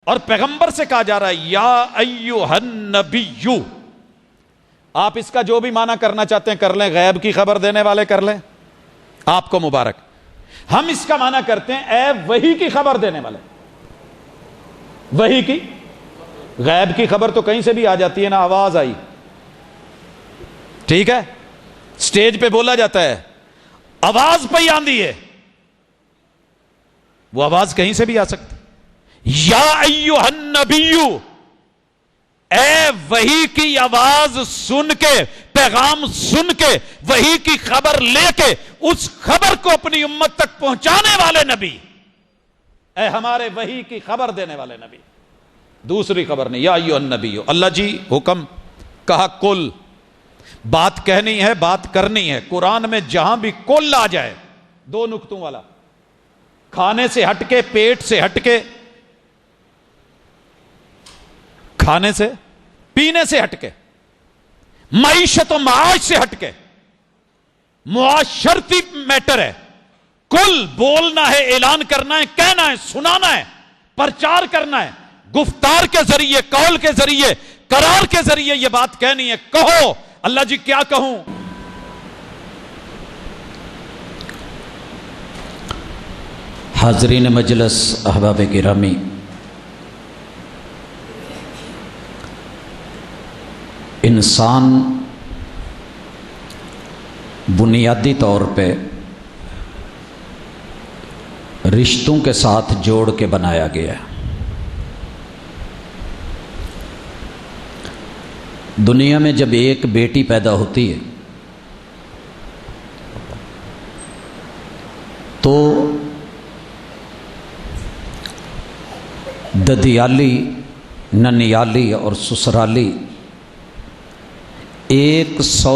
اور پیغمبر سے کہا جا رہا ہے یا ایھا النبی. آپ اس کا جو بھی معنی کرنا چاہتے ہیں کر لیں، غیب کی خبر دینے والے کر لیں، آپ کو مبارک. ہم اس کا معنی کرتے ہیں اے وحی کی خبر دینے والے. وحی کی، غیب کی خبر تو کہیں سے بھی آ جاتی ہے نا، آواز آئی، ٹھیک ہے، سٹیج پہ بولا جاتا ہے، آواز پہ ہی آندھی ہے، وہ آواز کہیں سے بھی آ سکتی. یا ایھا النبی، اے وحی کی آواز سن کے، پیغام سن کے، وحی کی خبر لے کے اس خبر کو اپنی امت تک پہنچانے والے نبی، اے ہمارے وحی کی خبر دینے والے نبی. دوسری خبر نہیں، یا ایھا النبی. اللہ جی حکم کہا کل، بات کہنی ہے، بات کرنی ہے. قرآن میں جہاں بھی کل آ جائے، دو نقطوں والا، کھانے سے ہٹ کے، پیٹ سے ہٹ کے، کھانے سے پینے سے ہٹ کے، معیشت و معاش سے ہٹ کے، معاشرتی میٹر ہے. کل بولنا ہے، اعلان کرنا ہے، کہنا ہے، سنانا ہے، پرچار کرنا ہے، گفتار کے ذریعے، قول کے ذریعے، قرار کے ذریعے یہ بات کہنی ہے. کہو. اللہ جی کیا کہوں؟ حاضرین مجلس، احباب گرامی، انسان بنیادی طور پہ رشتوں کے ساتھ جوڑ کے بنایا گیا ہے. دنیا میں جب ایک بیٹی پیدا ہوتی ہے تو ددیالی، ننیالی اور سسرالی 100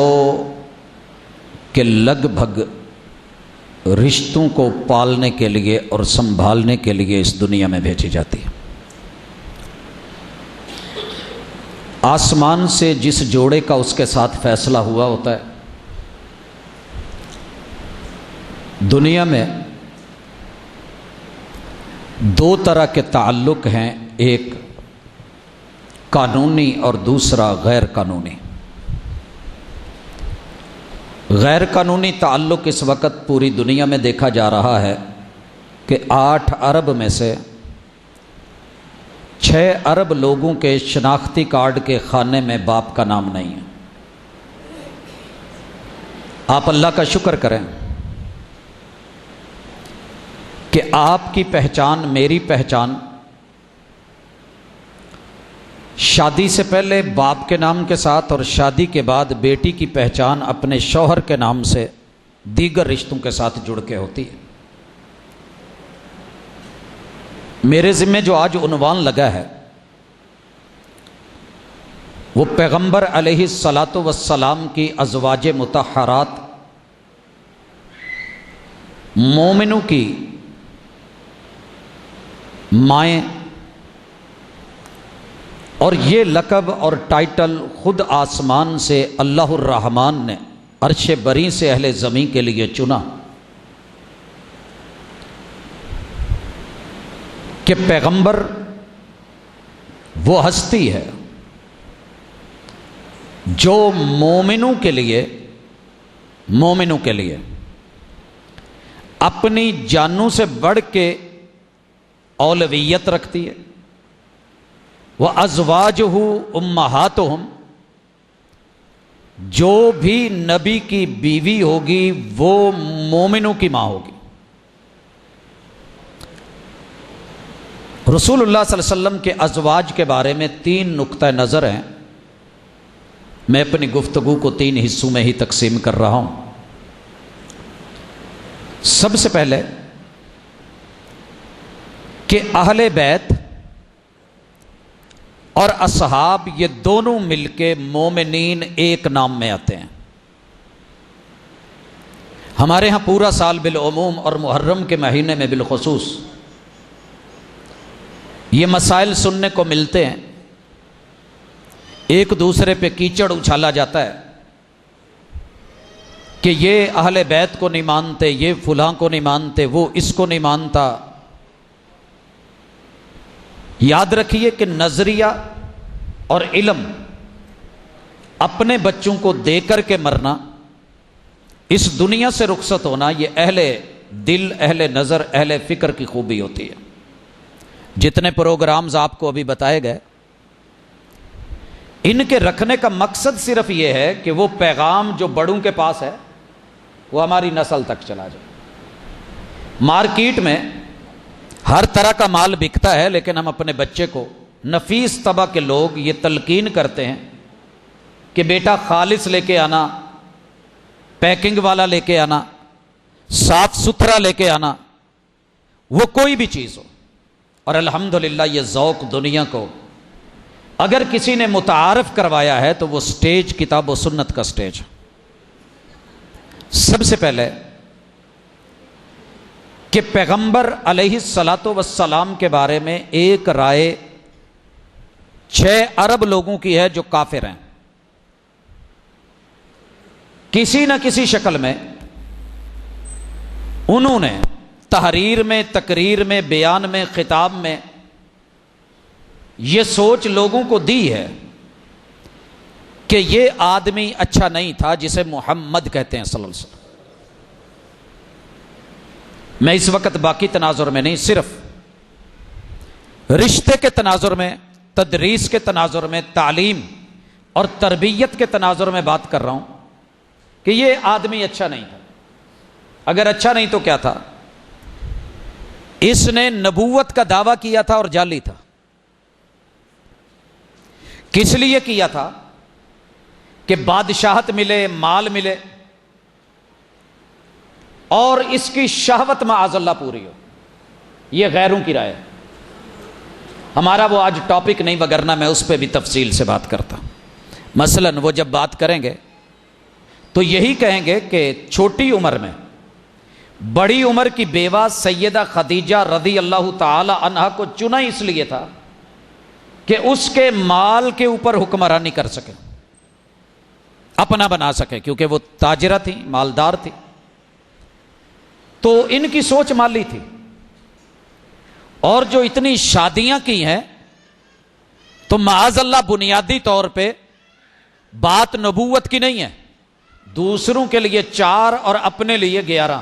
کے لگ بھگ رشتوں کو پالنے کے لیے اور سنبھالنے کے لیے اس دنیا میں بھیجی جاتی ہے. آسمان سے جس جوڑے کا اس کے ساتھ فیصلہ ہوا ہوتا ہے، دنیا میں 2 طرح کے تعلق ہیں، ایک قانونی اور دوسرا غیر قانونی. غیر قانونی تعلق اس وقت پوری دنیا میں دیکھا جا رہا ہے کہ 8 ارب میں سے 6 ارب لوگوں کے شناختی کارڈ کے خانے میں باپ کا نام نہیں ہے. آپ اللہ کا شکر کریں کہ آپ کی پہچان، میری پہچان، شادی سے پہلے باپ کے نام کے ساتھ اور شادی کے بعد بیٹی کی پہچان اپنے شوہر کے نام سے دیگر رشتوں کے ساتھ جڑ کے ہوتی ہے. میرے ذمہ جو آج عنوان لگا ہے وہ پیغمبر علیہ الصلاۃ والسلام کی ازواج مطہرات، مومنوں کی مائیں، اور یہ لقب اور ٹائٹل خود آسمان سے اللہ الرحمن نے عرش بری سے اہل زمین کے لیے چنا کہ پیغمبر وہ ہستی ہے جو مومنوں کے لیے اپنی جانوں سے بڑھ کے اولویت رکھتی ہے. وَأَزْوَاجُهُ أُمَّهَاتُهُمْ، جو بھی نبی کی بیوی ہوگی وہ مومنوں کی ماں ہوگی. رسول اللہ صلی اللہ علیہ وسلم کے ازواج کے بارے میں 3 نقطہ نظر ہیں. میں اپنی گفتگو کو 3 حصوں میں ہی تقسیم کر رہا ہوں. سب سے پہلے کہ اہل بیت اور اصحاب یہ دونوں مل کے مومنین ایک نام میں آتے ہیں. ہمارے ہاں پورا سال بالعموم اور محرم کے مہینے میں بالخصوص یہ مسائل سننے کو ملتے ہیں. ایک دوسرے پہ کیچڑ اچھالا جاتا ہے کہ یہ اہل بیت کو نہیں مانتے، یہ فلاں کو نہیں مانتے، وہ اس کو نہیں مانتا. یاد رکھیے کہ نظریہ اور علم اپنے بچوں کو دے کر کے مرنا، اس دنیا سے رخصت ہونا، یہ اہل دل، اہل نظر، اہل فکر کی خوبی ہوتی ہے۔ جتنے پروگرامز آپ کو ابھی بتائے گئے، ان کے رکھنے کا مقصد صرف یہ ہے کہ وہ پیغام جو بڑوں کے پاس ہے وہ ہماری نسل تک چلا جائے۔ مارکیٹ میں ہر طرح کا مال بکتا ہے، لیکن ہم اپنے بچے کو، نفیس طبع کے لوگ یہ تلقین کرتے ہیں کہ بیٹا خالص لے کے آنا، پیکنگ والا لے کے آنا، صاف ستھرا لے کے آنا، وہ کوئی بھی چیز ہو۔ اور الحمدللہ یہ ذوق دنیا کو اگر کسی نے متعارف کروایا ہے تو وہ سٹیج کتاب و سنت کا سٹیج۔ سب سے پہلے کہ پیغمبر علیہ الصلاۃ والسلام کے بارے میں ایک رائے 6 ارب لوگوں کی ہے جو کافر ہیں، کسی نہ کسی شکل میں انہوں نے تحریر میں، تقریر میں، بیان میں، خطاب میں یہ سوچ لوگوں کو دی ہے کہ یہ آدمی اچھا نہیں تھا جسے محمد کہتے ہیں صلی اللہ علیہ وسلم۔ میں اس وقت باقی تناظر میں نہیں، صرف رشتے کے تناظر میں، تدریس کے تناظر میں، تعلیم اور تربیت کے تناظر میں بات کر رہا ہوں کہ یہ آدمی اچھا نہیں تھا۔ اگر اچھا نہیں تو کیا تھا؟ اس نے نبوت کا دعویٰ کیا تھا اور جعلی تھا۔ کس لیے کیا تھا؟ کہ بادشاہت ملے، مال ملے اور اس کی شہوت معاذ اللہ پوری ہو۔ یہ غیروں کی رائے ہے، ہمارا وہ آج ٹاپک نہیں، وگرنہ میں اس پہ بھی تفصیل سے بات کرتا۔ مثلا وہ جب بات کریں گے تو یہی کہیں گے کہ چھوٹی عمر میں بڑی عمر کی بیوہ سیدہ خدیجہ رضی اللہ تعالی عنہا کو چنا اس لیے تھا کہ اس کے مال کے اوپر حکمرانی کر سکے، اپنا بنا سکے، کیونکہ وہ تاجرہ تھی، مالدار تھی، تو ان کی سوچ مالی تھی۔ اور جو اتنی شادیاں کی ہیں تو معاذ اللہ بنیادی طور پہ بات نبوت کی نہیں ہے، دوسروں کے لیے 4 اور اپنے لیے 11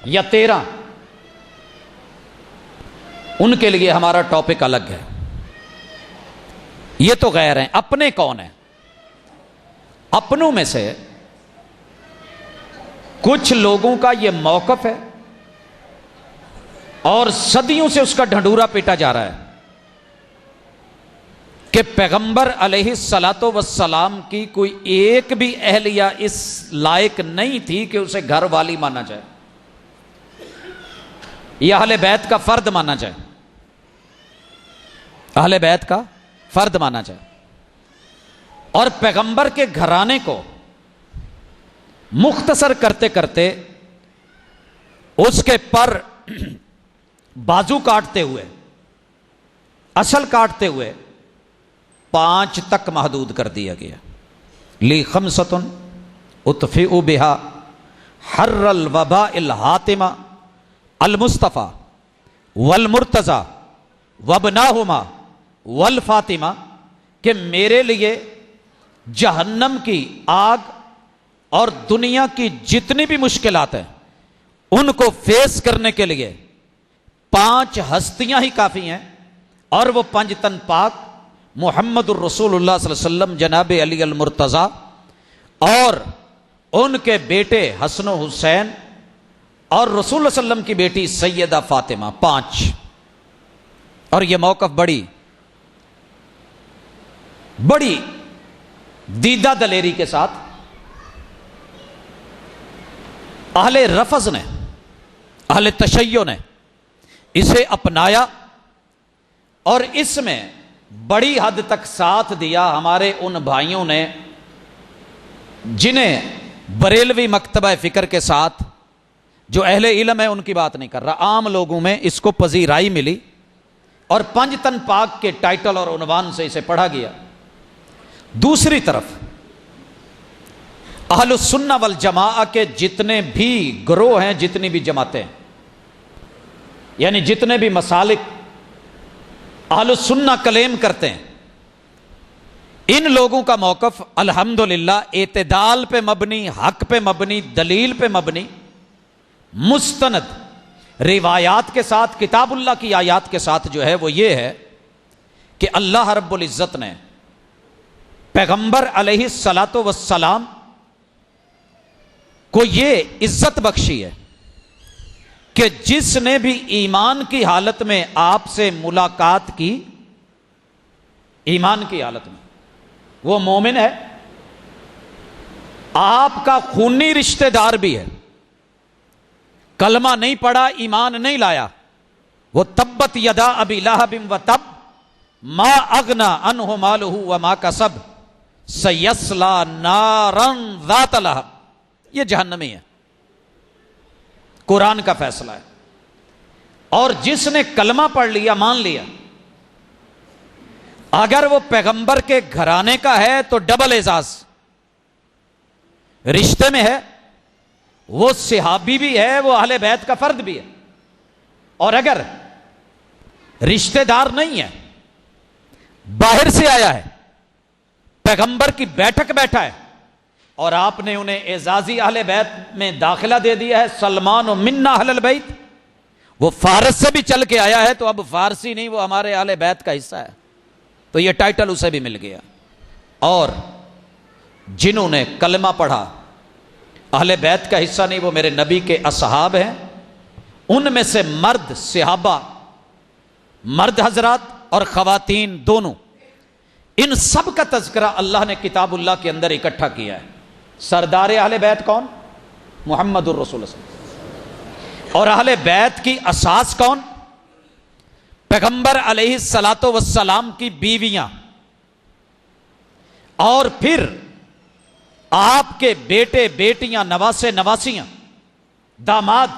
یا 13، ان کے لیے ہمارا ٹاپک الگ ہے۔ یہ تو غیر ہیں، اپنے کون ہیں؟ اپنوں میں سے کچھ لوگوں کا یہ موقف ہے اور صدیوں سے اس کا ڈھنڈورا پیٹا جا رہا ہے کہ پیغمبر علیہ الصلاۃ والسلام کی کوئی ایک بھی اہلیہ اس لائق نہیں تھی کہ اسے گھر والی مانا جائے یا اہل بیت کا فرد مانا جائے، اہل بیت کا فرد مانا جائے۔ اور پیغمبر کے گھرانے کو مختصر کرتے کرتے اس کے پر بازو کاٹتے ہوئے، اصل کاٹتے ہوئے 5 تک محدود کر دیا گیا۔ لی خمسۃ اطفئ بہا حر الوباء الحاتمہ المصطفیٰ والمرتضیٰ وابناہما والفاطمہ، کہ میرے لیے جہنم کی آگ اور دنیا کی جتنی بھی مشکلات ہیں ان کو فیس کرنے کے لیے 5 ہستیاں ہی کافی ہیں، اور وہ 5 تن پاک محمد الرسول اللہ صلی اللہ علیہ وسلم، جناب علی المرتضیٰ، اور ان کے بیٹے حسن و حسین، اور رسول اللہ صلی اللہ علیہ وسلم کی بیٹی سیدہ فاطمہ، 5۔ اور یہ موقف بڑی دیدہ دلیری کے ساتھ اہل رفض نے، اہل تشیع نے اسے اپنایا اور اس میں بڑی حد تک ساتھ دیا ہمارے ان بھائیوں نے جنہیں بریلوی مکتبہ فکر کے ساتھ، جو اہل علم ہے ان کی بات نہیں کر رہا، عام لوگوں میں اس کو پذیرائی ملی اور 5 تن پاک کے ٹائٹل اور عنوان سے اسے پڑھا گیا۔ دوسری طرف اہل السنہ والجماعہ کے جتنے بھی گروہ ہیں، جتنی بھی جماعتیں ہیں، یعنی جتنے بھی مسالک اہل السنہ کلیم کرتے ہیں ان لوگوں کا موقف الحمدللہ اعتدال پہ مبنی، حق پہ مبنی، دلیل پہ مبنی، مستند روایات کے ساتھ، کتاب اللہ کی آیات کے ساتھ جو ہے وہ یہ ہے کہ اللہ رب العزت نے پیغمبر علیہ الصلاۃ والسلام کو یہ عزت بخشی ہے کہ جس نے بھی ایمان کی حالت میں آپ سے ملاقات کی، ایمان کی حالت میں وہ مومن ہے، آپ کا خونی رشتہ دار بھی ہے، کلمہ نہیں پڑھا، ایمان نہیں لایا، وہ تبت یدا ابی لہب وتب ما اغنی عنہ مالہ وما کسب سیصلی نارا ذات لہب، یہ جہنمی ہے، قرآن کا فیصلہ ہے۔ اور جس نے کلمہ پڑھ لیا، مان لیا، اگر وہ پیغمبر کے گھرانے کا ہے تو ڈبل اعزاز، رشتے میں ہے، وہ صحابی بھی ہے، وہ اہل بیت کا فرد بھی ہے، اور اگر رشتے دار نہیں ہے، باہر سے آیا ہے، پیغمبر کی بیٹھک بیٹھا ہے، اور آپ نے انہیں اعزازی اہل بیت میں داخلہ دے دیا ہے، سلمان و منا اہل البیت، وہ فارس سے بھی چل کے آیا ہے تو اب فارسی نہیں، وہ ہمارے اہل بیت کا حصہ ہے، تو یہ ٹائٹل اسے بھی مل گیا۔ اور جنہوں نے کلمہ پڑھا اہل بیت کا حصہ نہیں، وہ میرے نبی کے اصحاب ہیں، ان میں سے مرد صحابہ، مرد حضرات اور خواتین دونوں، ان سب کا تذکرہ اللہ نے کتاب اللہ کے اندر اکٹھا کیا ہے۔ سردار اہل بیت کون؟ محمد الرسول صلی اللہ علیہ وسلم۔ اور اہل بیت کی اساس کون؟ پیغمبر علیہ الصلاۃ والسلام کی بیویاں، اور پھر آپ کے بیٹے بیٹیاں، نواسے نواسیاں، داماد،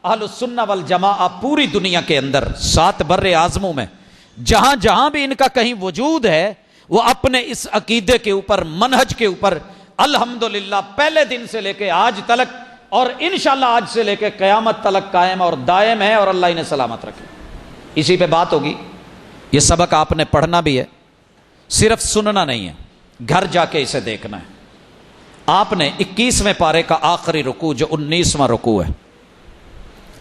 اہل السنہ والجماعہ پوری دنیا کے اندر 7 بر اعظموں میں جہاں جہاں بھی ان کا کہیں وجود ہے، وہ اپنے اس عقیدے کے اوپر، منہج کے اوپر الحمدللہ پہلے دن سے لے کے آج تلک، اور انشاءاللہ آج سے لے کے قیامت تلک قائم اور دائم ہے، اور اللہ انہیں سلامت رکھے۔ اسی پہ بات ہوگی۔ یہ سبق آپ نے پڑھنا بھی ہے، صرف سننا نہیں ہے، گھر جا کے اسے دیکھنا ہے۔ آپ نے 21ویں پارے کا آخری رکوع جو 19واں رکوع ہے،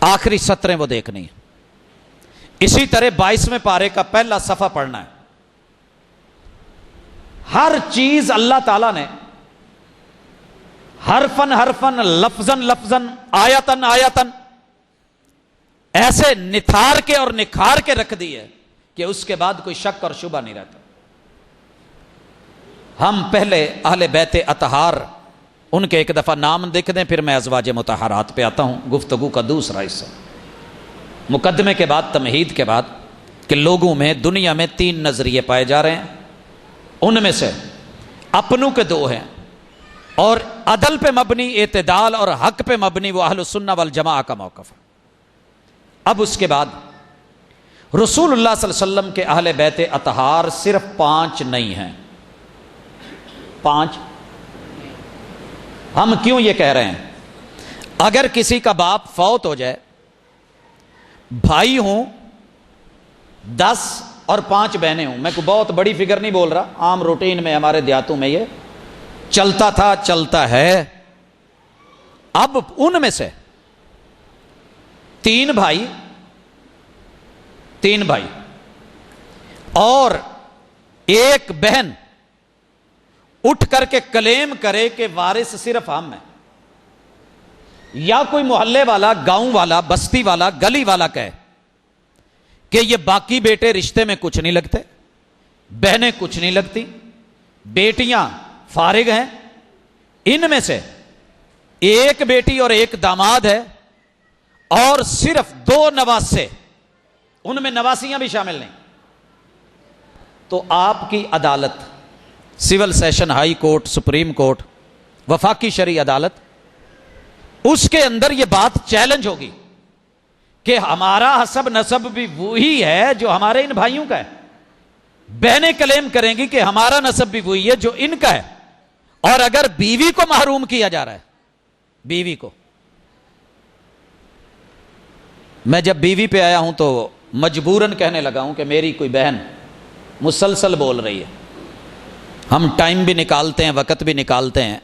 آخری سطریں وہ دیکھنی ہے۔ اسی طرح 22ویں پارے کا پہلا صفحہ پڑھنا ہے۔ ہر چیز اللہ تعالیٰ نے حرفن حرفن، لفظن لفظن، آیتن آیتن ایسے نتھار کے اور نکھار کے رکھ دی ہے کہ اس کے بعد کوئی شک اور شبہ نہیں رہتا۔ ہم پہلے اہل بیت اطہار ان کے ایک دفعہ نام دیکھ دیں، پھر میں ازواج مطہرات پہ آتا ہوں، گفتگو کا دوسرا حصہ، مقدمے کے بعد، تمہید کے بعد، کہ لوگوں میں، دنیا میں 3 نظریے پائے جا رہے ہیں، ان میں سے اپنوں کے 2 ہیں، اور عدل پہ مبنی، اعتدال اور حق پہ مبنی وہ اہل السنہ والجماعہ کا موقف ہے۔ اب اس کے بعد رسول اللہ صلی اللہ علیہ وسلم کے اہل بیت اطہار صرف 5 نہیں ہیں۔ 5 ہم کیوں یہ کہہ رہے ہیں؟ اگر کسی کا باپ فوت ہو جائے، بھائی ہوں 10 اور 5 بہنیں ہوں، میں کوئی بہت بڑی فگر نہیں بول رہا، عام روٹین میں ہمارے دیہاتوں میں یہ چلتا تھا، چلتا ہے۔ اب ان میں سے 3 بھائی اور 1 بہن اٹھ کر کے کلیم کرے کہ وارث صرف ہم ہیں، یا کوئی محلے والا، گاؤں والا، بستی والا، گلی والا کہے کہ یہ باقی بیٹے رشتے میں کچھ نہیں لگتے، بہنیں کچھ نہیں لگتی، بیٹیاں فارغ ہیں، ان میں سے 1 بیٹی اور 1 داماد ہے، اور صرف 2 نواسے، ان میں نواسیاں بھی شامل نہیں، تو آپ کی عدالت، civil session, high court, supreme court, وفاقی شرعی عدالت، اس کے اندر یہ بات چیلنج ہوگی کہ ہمارا حسب نسب بھی وہی ہے جو ہمارے ان بھائیوں کا ہے۔ بہنیں کلیم کریں گی کہ ہمارا نسب بھی وہی ہے جو ان کا ہے، اور اگر بیوی کو محروم کیا جا رہا ہے، بیوی کو، میں جب بیوی پہ آیا ہوں تو مجبوراً کہنے لگا ہوں کہ میری کوئی بہن مسلسل بول رہی ہے، ہم ٹائم بھی نکالتے ہیں، وقت بھی نکالتے ہیں،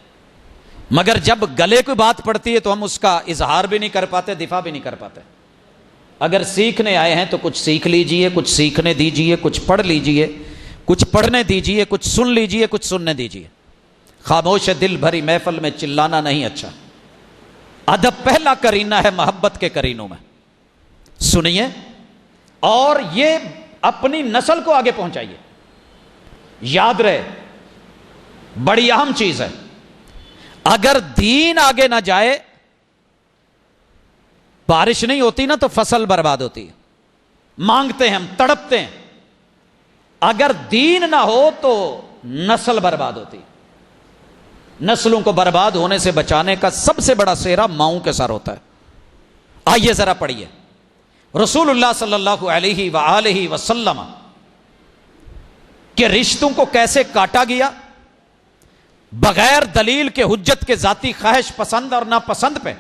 مگر جب گلے کوئی بات پڑتی ہے تو ہم اس کا اظہار بھی نہیں کر پاتے، دفاع بھی نہیں کر پاتے۔ اگر سیکھنے آئے ہیں تو کچھ سیکھ لیجئے، کچھ سیکھنے دیجئے، کچھ پڑھ لیجئے، کچھ پڑھنے دیجئے، کچھ سن لیجئے، کچھ سننے دیجئے۔ خاموش دل بھری محفل میں چلانا نہیں اچھا۔ ادب پہلا کرینہ ہے محبت کے کرینوں میں، سنیے اور یہ اپنی نسل کو آگے پہنچائیے۔ یاد رہے، بڑی اہم چیز ہے، اگر دین آگے نہ جائے، بارش نہیں ہوتی نا تو فصل برباد ہوتی ہے، مانگتے ہیں ہم، تڑپتے ہیں، اگر دین نہ ہو تو نسل برباد ہوتی ہے۔ نسلوں کو برباد ہونے سے بچانے کا سب سے بڑا سہرا ماؤں کے سر ہوتا ہے۔ آئیے ذرا پڑھیے رسول اللہ صلی اللہ علیہ وآلہ وسلم کے رشتوں کو کیسے کاٹا گیا، بغیر دلیل کے حجت کے ذاتی خواہش پسند اور ناپسند پہ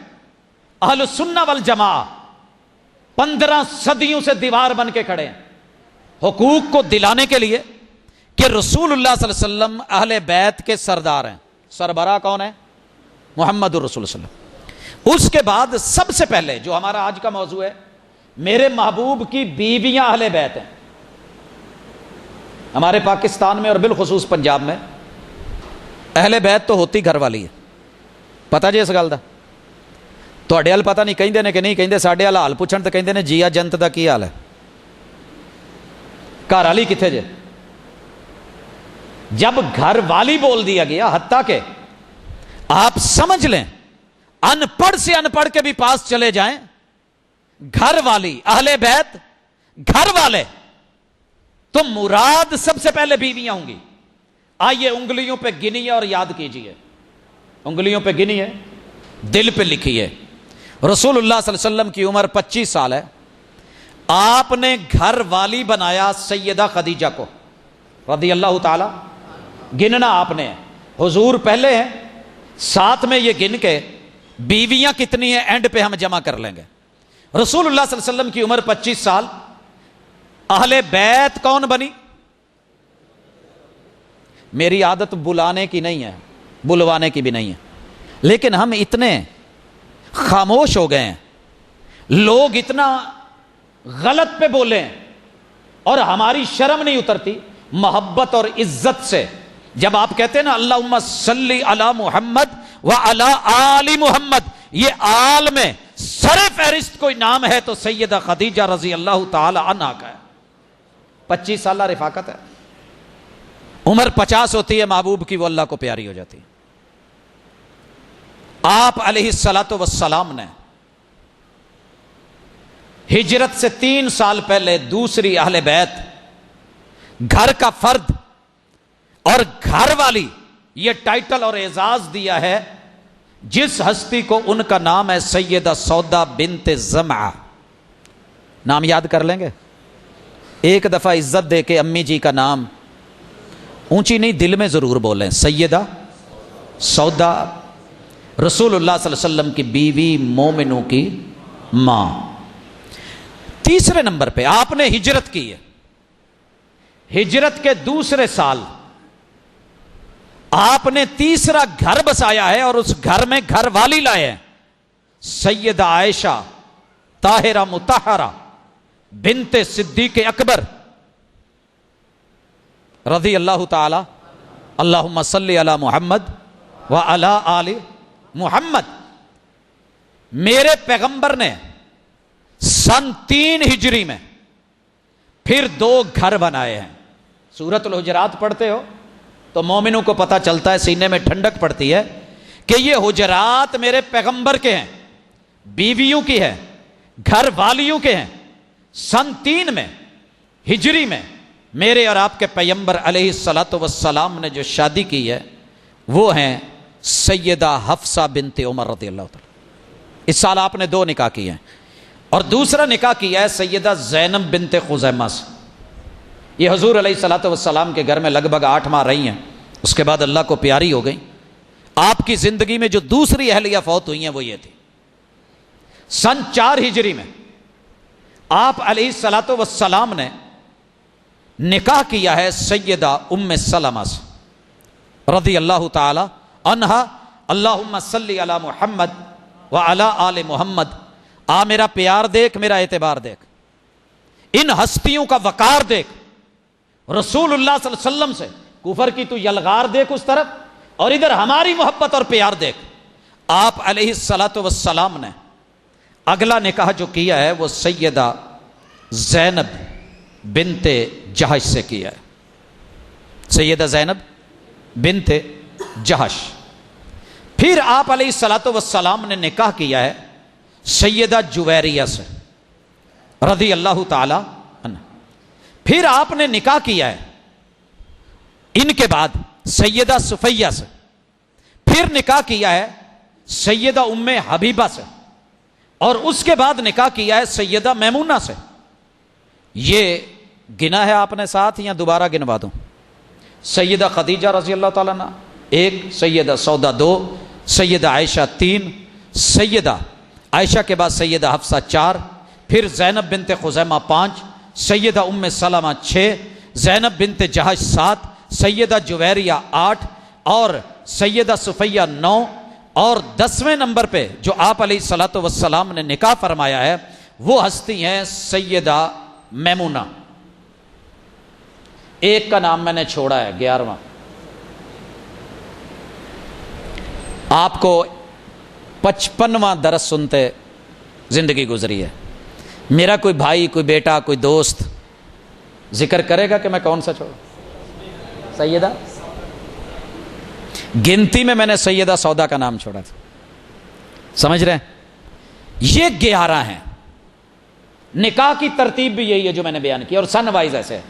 اہل السنہ والجماعہ 15 صدیوں سے دیوار بن کے کھڑے ہیں حقوق کو دلانے کے لیے کہ رسول اللہ صلی اللہ علیہ وسلم اہل بیت کے سردار ہیں۔ سربراہ کون ہے؟ محمد الرسول صلی اللہ علیہ وسلم۔ اس کے بعد سب سے پہلے جو ہمارا آج کا موضوع ہے، میرے محبوب کی بیویاں اہل بیت ہیں۔ ہمارے پاکستان میں اور بالخصوص پنجاب میں اہل بیت تو ہوتی گھر والی ہے، پتہ جی اس گل دا؟ تواڈے حال پتہ نہیں کہندے نے کہ نہیں کہندے، ساڈے حال حال پوچھن تے کہندے نے جی جنت دا کی حال ہے، گھر والی کتھے جے؟ جب گھر والی بول دیا گیا، حتیٰ کہ آپ سمجھ لیں ان پڑھ سے ان پڑھ کے بھی پاس چلے جائیں، گھر والی اہل بیت، گھر والے تو مراد سب سے پہلے بیویاں ہوں گی۔ آئیے انگلیوں پہ گنیے اور یاد کیجئے، انگلیوں پہ گنیے، دل پہ لکھیے۔ رسول اللہ صلی اللہ علیہ وسلم کی عمر 25 سال ہے، آپ نے گھر والی بنایا سیدہ خدیجہ کو رضی اللہ تعالی، گننا آپ نے، حضور پہلے ہیں، ساتھ میں یہ گن کے بیویاں کتنی ہیں اینڈ پہ ہم جمع کر لیں گے۔ رسول اللہ صلی اللہ علیہ وسلم کی عمر 25 سال، اہل بیت کون بنی؟ میری عادت بلانے کی نہیں ہے، بلوانے کی بھی نہیں ہے، لیکن ہم اتنے خاموش ہو گئے ہیں، لوگ اتنا غلط پہ بولیں اور ہماری شرم نہیں اترتی محبت اور عزت سے۔ جب آپ کہتے ہیں نا اللہم صلی علی محمد وعلی آل محمد، یہ آل میں سر فہرست کوئی نام ہے تو سیدہ خدیجہ رضی اللہ تعالی عنہا کا ہے۔ 25 سالہ رفاقت ہے، عمر 50 ہوتی ہے محبوب کی، وہ اللہ کو پیاری ہو جاتی ہے۔ آپ علیہ الصلاۃ والسلام نے ہجرت سے 3 سال پہلے دوسری اہل بیت، گھر کا فرد اور گھر والی، یہ ٹائٹل اور اعزاز دیا ہے جس ہستی کو، ان کا نام ہے سیدہ سودا بنت زمعہ۔ نام یاد کر لیں گے، ایک دفعہ عزت دے کے امی جی کا نام اونچی نہیں دل میں ضرور بولیں، سیدہ سودا، رسول اللہ صلی اللہ علیہ وسلم کی بیوی، مومنوں کی ماں۔ تیسرے نمبر پہ آپ نے ہجرت کی ہے، ہجرت کے دوسرے سال آپ نے تیسرا گھر بسایا ہے اور اس گھر میں گھر والی لائے ہیں، سیدہ عائشہ طاہرہ مطہرہ بنت صدیق اکبر رضی اللہ تعالی، اللہم صلی علی محمد وعلی آل محمد۔ میرے پیغمبر نے سن 3 ہجری میں پھر 2 گھر بنائے ہیں۔ سورۃ الحجرات پڑھتے ہو تو مومنوں کو پتہ چلتا ہے، سینے میں ٹھنڈک پڑتی ہے کہ یہ حجرات میرے پیغمبر کے ہیں، بیویوں کی ہے، گھر والیوں کے ہیں۔ سن 3 میں ہجری میں میرے اور آپ کے پیغمبر علیہ الصلاۃ والسلام نے جو شادی کی ہے وہ ہیں سیدہ حفصہ بنت عمر رضی اللہ تعالی۔ اس سال آپ نے 2 نکاح کیے ہیں، اور دوسرا نکاح کیا ہے سیدہ زینب بنت خزیمہ سے۔ یہ حضور علیہ الصلاۃ والسلام کے گھر میں لگ بھگ 8 ماہ رہی ہیں، اس کے بعد اللہ کو پیاری ہو گئی۔ آپ کی زندگی میں جو دوسری اہلیہ فوت ہوئی ہیں وہ یہ تھی۔ سن 4 ہجری میں آپ علیہ الصلوۃ والسلام نے نکاح کیا ہے سیدہ ام سلمہ سے رضی اللہ تعالی عنہا. اللہم صلی علی محمد وعلی آل محمد. میرا پیار دیکھ، میرا اعتبار دیکھ، ان ہستیوں کا وقار دیکھ. رسول اللہ صلی اللہ علیہ وسلم سے کفر کی تو یلغار دیکھ اس طرف، اور ادھر ہماری محبت اور پیار دیکھ. آپ علیہ الصلوۃ والسلام نے اگلا نکاح جو کیا ہے وہ سیدہ زینب بنت جہش سے کیا ہے. سیدہ زینب بنت جہش. پھر آپ علیہ الصلوۃ والسلام نے نکاح کیا ہے سیدہ جویریہ سے رضی اللہ تعالی عنہ. پھر آپ نے نکاح کیا ہے ان کے بعد سیدہ صفیہ سے. پھر نکاح کیا ہے سیدہ ام حبیبہ سے، اور اس کے بعد نکاح کیا ہے سیدہ میمونہ سے. یہ گنا ہے آپ نے ساتھ یا دوبارہ گنوا دوں؟ سیدہ خدیجہ رضی اللہ تعالیٰ عنہ 1، سیدہ سودا 2، سیدہ عائشہ 3، سیدہ عائشہ کے بعد سیدہ حفصہ 4، پھر زینب بنت خزیمہ 5، سیدہ ام سلمہ 6، زینب بنت جہش 7، سیدہ جویریہ 8، اور سیدہ صفیہ 9، اور 10ویں نمبر پہ جو آپ علیہ الصلوۃ والسلام نے نکاح فرمایا ہے وہ ہستی ہیں سیدہ میمونہ. ایک کا نام میں نے چھوڑا ہے 11واں. آپ کو 55واں درس سنتے زندگی گزری ہے. میرا کوئی بھائی، کوئی بیٹا، کوئی دوست ذکر کرے گا کہ میں کون سا چھوڑا؟ سیدہ گنتی میں نے سیدہ سودا کا نام چھوڑا تھا. سمجھ رہے ہیں؟ یہ 11 ہیں. نکاح کی ترتیب بھی یہی ہے جو میں نے بیان کی، اور سن وائز ایسے ہے.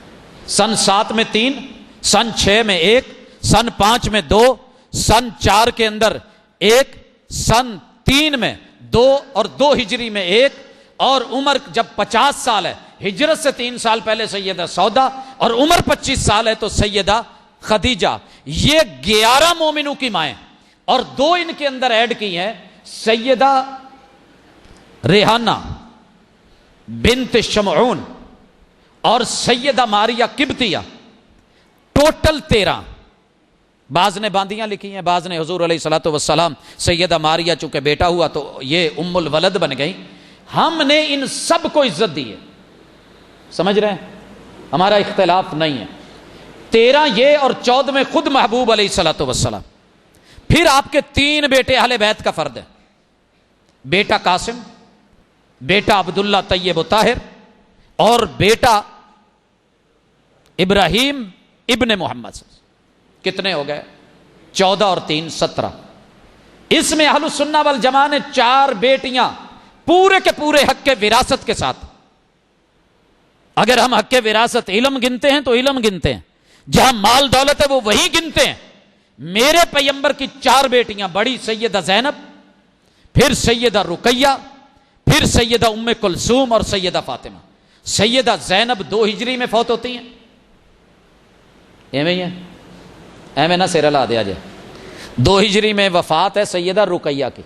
سن 7 میں 3، سن 6 میں 1، سن 5 میں 2، سن 4 کے اندر 1، سن 3 میں 2 اور 2 ہجری میں 1، اور عمر جب 50 سال ہے، ہجرت سے 3 سال پہلے سیدہ سودا، اور عمر 25 سال ہے تو سیدہ خدیجہ. یہ 11 مومنوں کی مائیں، اور 2 ان کے اندر ایڈ کی ہیں سیدہ ریحانہ بنت شمعون اور سیدہ ماریہ قبطیہ. ٹوٹل 13. بعض نے باندیاں لکھی ہیں، بعض نے حضور علیہ الصلوۃ والسلام سیدہ ماریہ چونکہ بیٹا ہوا تو یہ ام الولد بن گئی. ہم نے ان سب کو عزت دی ہے. سمجھ رہے ہیں؟ ہمارا اختلاف نہیں ہے. 13 یہ اور 14 میں خود محبوب علیہ الصلوۃ والسلام. پھر آپ کے 3 بیٹے اہل بیت کا فرد ہے. بیٹا قاسم، بیٹا عبداللہ طیب و طاہر، اور بیٹا ابراہیم ابن محمد. کتنے ہو گئے؟ 14 اور 3 17. اس میں اہل السنہ والجماعہ نے 4 بیٹیاں پورے کے پورے حق کے وراثت کے ساتھ. اگر ہم حق کے وراثت علم گنتے ہیں تو علم گنتے ہیں، جہاں مال دولت ہے وہ وہی گنتے ہیں. میرے پیغمبر کی 4 بیٹیاں، بڑی سیدہ زینب، پھر سیدہ رقیہ، پھر سیدہ ام کلثوم اور سیدہ فاطمہ. سیدہ زینب 2 ہجری میں فوت ہوتی ہیں. ایویں ہے، ایویں نہ سر لا دیا جائے. 2 ہجری میں وفات ہے سیدہ رقیہ کی.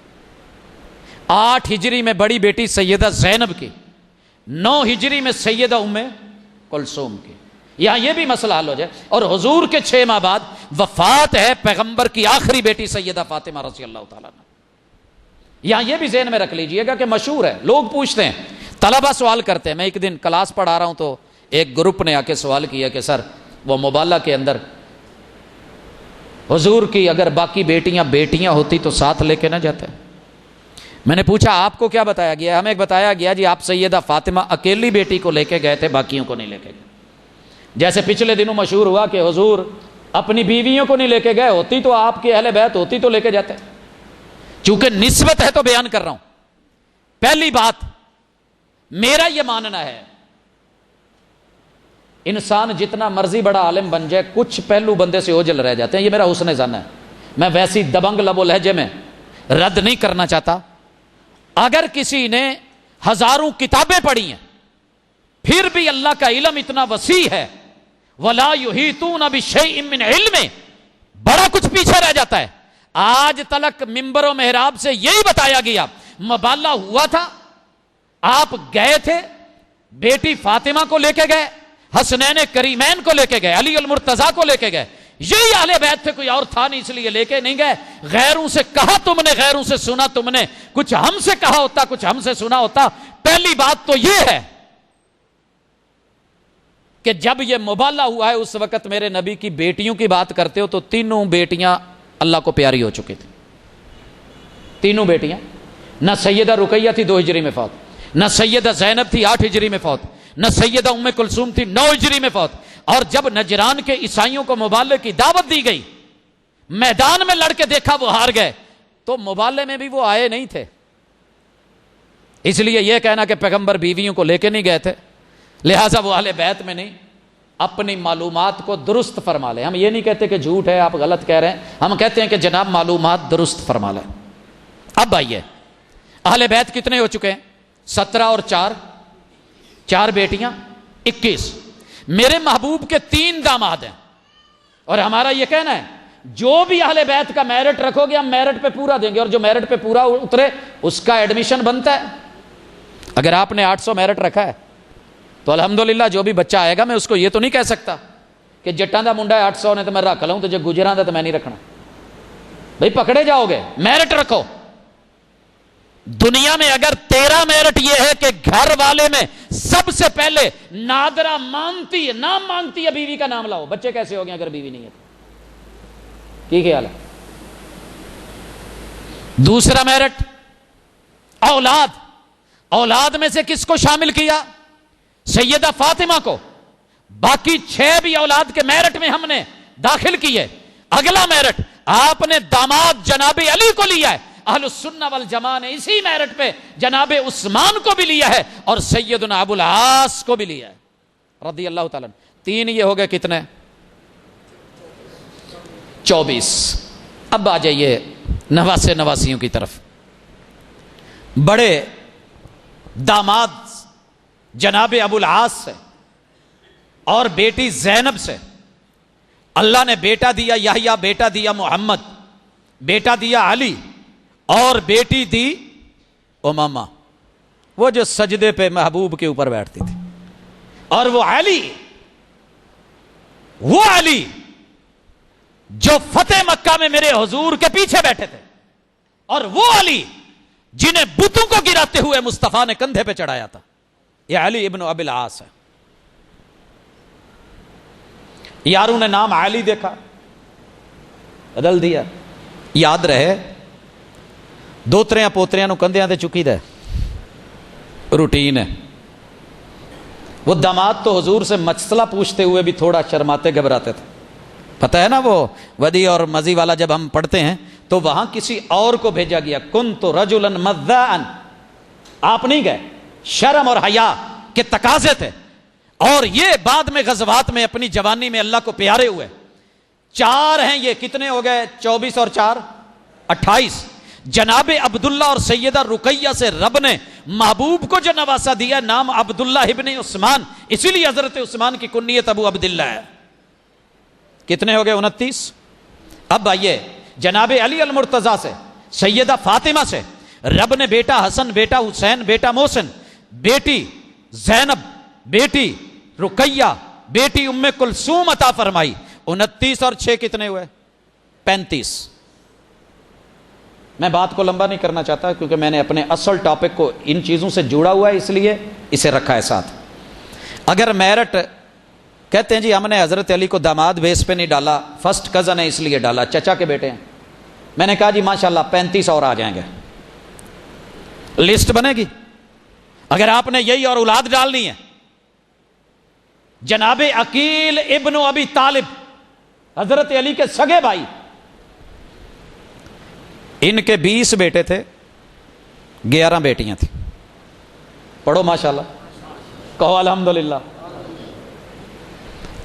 8 ہجری میں بڑی بیٹی سیدہ زینب کی. 9 ہجری میں سیدہ ام کلثوم کی. یہاں یہ بھی مسئلہ حل ہو جائے. اور حضور کے 6 ماہ بعد وفات ہے پیغمبر کی آخری بیٹی سیدہ فاطمہ رضی اللہ تعالیٰ عنہ. یہاں یہ بھی ذہن میں رکھ لیجئے گا کہ مشہور ہے، لوگ پوچھتے ہیں، طلبہ سوال کرتے ہیں. میں ایک دن کلاس پڑھا رہا ہوں تو ایک گروپ نے آ کے سوال کیا کہ سر وہ مبالہ کے اندر حضور کی اگر باقی بیٹیاں ہوتی تو ساتھ لے کے نہ جاتے. میں نے پوچھا آپ کو کیا بتایا گیا؟ ہمیں بتایا گیا جی آپ سیدہ فاطمہ اکیلی بیٹی کو لے کے گئے تھے، باقیوں کو نہیں لے کے گئے. جیسے پچھلے دنوں مشہور ہوا کہ حضور اپنی بیویوں کو نہیں لے کے گئے، ہوتی تو آپ کی اہل بیت ہوتی تو لے کے جاتے. چونکہ نسبت ہے تو بیان کر رہا ہوں. پہلی بات میرا یہ ماننا ہے انسان جتنا مرضی بڑا عالم بن جائے کچھ پہلو بندے سے اوجھل رہ جاتے ہیں. یہ میرا حسن ظن ہے. میں ویسی دبنگ لب و لہجے میں رد نہیں کرنا چاہتا. اگر کسی نے ہزاروں کتابیں پڑھی ہیں پھر بھی اللہ کا علم اتنا وسیع ہے، وَلَا يُحِيطُونَ بِشَيْءٍ مِّنْ عِلْمِهِ، بڑا کچھ پیچھے رہ جاتا ہے. آج تلک ممبر و محراب سے یہی بتایا گیا مبالہ ہوا تھا، آپ گئے تھے، بیٹی فاطمہ کو لے کے گئے, حسنین کریمین کو لے کے گئے, علی المرتضیٰ کو لے کے گئے. یہی اہل بیت تھے, کوئی اور تھا نہیں, اس لیے لے کے نہیں گئے. غیروں سے کہا تم نے, غیروں سے سنا تم نے, کچھ ہم سے کہا ہوتا, کچھ ہم سے سنا ہوتا. پہلی بات تو یہ ہے کہ جب یہ مبالہ ہوا ہے اس وقت میرے نبی کی بیٹیوں کی بات کرتے ہو تو تینوں بیٹیاں اللہ کو پیاری ہو چکی تھی. تینوں بیٹیاں, نہ سیدہ رقیہ تھی 2 ہجری میں فوت, نہ سیدہ زینب تھی 8 ہجری میں فوت, نہ سیدہ ام کلثوم تھی 9 ہجری میں فوت. اور جب نجران کے عیسائیوں کو مبالے کی دعوت دی گئی, میدان میں لڑ کے دیکھا وہ ہار گئے, تو مبالے میں بھی وہ آئے نہیں تھے. اس لیے یہ کہنا کہ پیغمبر بیویوں کو لے کے نہیں گئے تھے, لہٰذا وہ اہل بیت میں نہیں. اپنی معلومات کو درست فرما لیں. ہم یہ نہیں کہتے کہ جھوٹ ہے, آپ غلط کہہ رہے ہیں, ہم کہتے ہیں کہ جناب معلومات درست فرما لیں. اب آئیے, اہل بیت کتنے ہو چکے ہیں؟ 17 اور 4 بیٹیاں 21. میرے محبوب کے 3 داماد ہیں, اور ہمارا یہ کہنا ہے جو بھی اہل بیت کا میرٹ رکھو گے ہم میرٹ پہ پورا دیں گے, اور جو میرٹ پہ پورا اترے اس کا ایڈمیشن بنتا ہے. اگر آپ نے 800 میرٹ رکھا ہے تو الحمدللہ جو بھی بچہ آئے گا میں اس کو یہ تو نہیں کہہ سکتا کہ جٹاں دا منڈا ہے 800 نے تو میں رکھ لوں, تو جو گجراں دا تو میں نہیں رکھنا. بھئی پکڑے جاؤ گے, میرٹ رکھو. دنیا میں اگر 13 میرٹ یہ ہے کہ گھر والے میں سب سے پہلے نادرہ مانگتی ہے, نام مانگتی ہے, بیوی کا نام لاؤ. بچے کیسے ہو گئے اگر بیوی نہیں ہے؟ کی خیال ہے؟ دوسرا میرٹ اولاد. اولاد میں سے کس کو شامل کیا؟ سیدہ فاطمہ کو. باقی 6 بھی اولاد کے میرٹ میں ہم نے داخل کیے. اگلا میرٹ آپ نے داماد جناب علی کو لیا ہے. اہل السنہ والجماعہ نے اسی میرٹ پہ جناب عثمان کو بھی لیا ہے اور سیدنا ابو العاص کو بھی لیا ہے رضی اللہ تعالیٰ. 3 یہ ہو گئے کتنے؟ 24. اب آ جائیے نواسے نواسیوں کی طرف. بڑے داماد جناب ابو العاص سے اور بیٹی زینب سے اللہ نے بیٹا دیا یحییٰ, بیٹا دیا محمد, بیٹا دیا علی, اور بیٹی دی امامہ, وہ جو سجدے پہ محبوب کے اوپر بیٹھتی تھی. اور وہ علی جو فتح مکہ میں میرے حضور کے پیچھے بیٹھے تھے, اور وہ علی جنہیں بتوں کو گراتے ہوئے مصطفیٰ نے کندھے پہ چڑھایا تھا, یہ علی ابن ابی العاص ہے. یاروں نے نام علی دیکھا بدل دیا. یاد رہے دوتریاں پوتریاں نو کندھیاں تے چکی دے, روٹین ہے. وہ داماد تو حضور سے مسئلہ پوچھتے ہوئے بھی تھوڑا شرماتے گھبراتے تھے. پتہ ہے نا وہ ودی اور مزی والا جب ہم پڑھتے ہیں تو وہاں کسی اور کو بھیجا گیا, کنت رجلا مذاء, آپ نہیں گئے. شرم اور حیا کے تقاضے تھے. اور یہ بعد میں غزوات میں اپنی جوانی میں اللہ کو پیارے ہوئے. 4 ہیں یہ, کتنے ہو گئے؟ 24 اور 4 28. جناب عبداللہ اور سیدہ رقیہ سے رب نے محبوب کو جو نواسا دیا نام عبداللہ ابن عثمان, اسی لیے حضرت عثمان کی کنیت ابو عبداللہ ہے. کتنے ہو گئے؟ 29. اب آئیے جناب علی المرتضیٰ سے سیدہ فاطمہ سے رب نے بیٹا حسن, بیٹا حسین, بیٹا محسن, بیٹی زینب, بیٹی رقیہ, بیٹی ام کلثوم عطا فرمائی. 29 اور 6 کتنے ہوئے؟ 35. میں بات کو لمبا نہیں کرنا چاہتا کیونکہ میں نے اپنے اصل ٹاپک کو ان چیزوں سے جڑا ہوا ہے, اس لیے اسے رکھا ہے ساتھ. اگر میرٹ کہتے ہیں جی ہم نے حضرت علی کو داماد بیس پہ نہیں ڈالا, فرسٹ کزن ہے اس لیے ڈالا, چچا کے بیٹے ہیں. میں نے کہا جی ماشاءاللہ 35 اور آ جائیں گے, لسٹ بنے گی. اگر آپ نے یہی اور اولاد ڈالنی ہے, جناب عقیل ابن ابی طالب حضرت علی کے سگے بھائی, ان کے 20 بیٹے تھے, 11 بیٹیاں تھیں. پڑھو ماشاءاللہ, کہو الحمدللہ.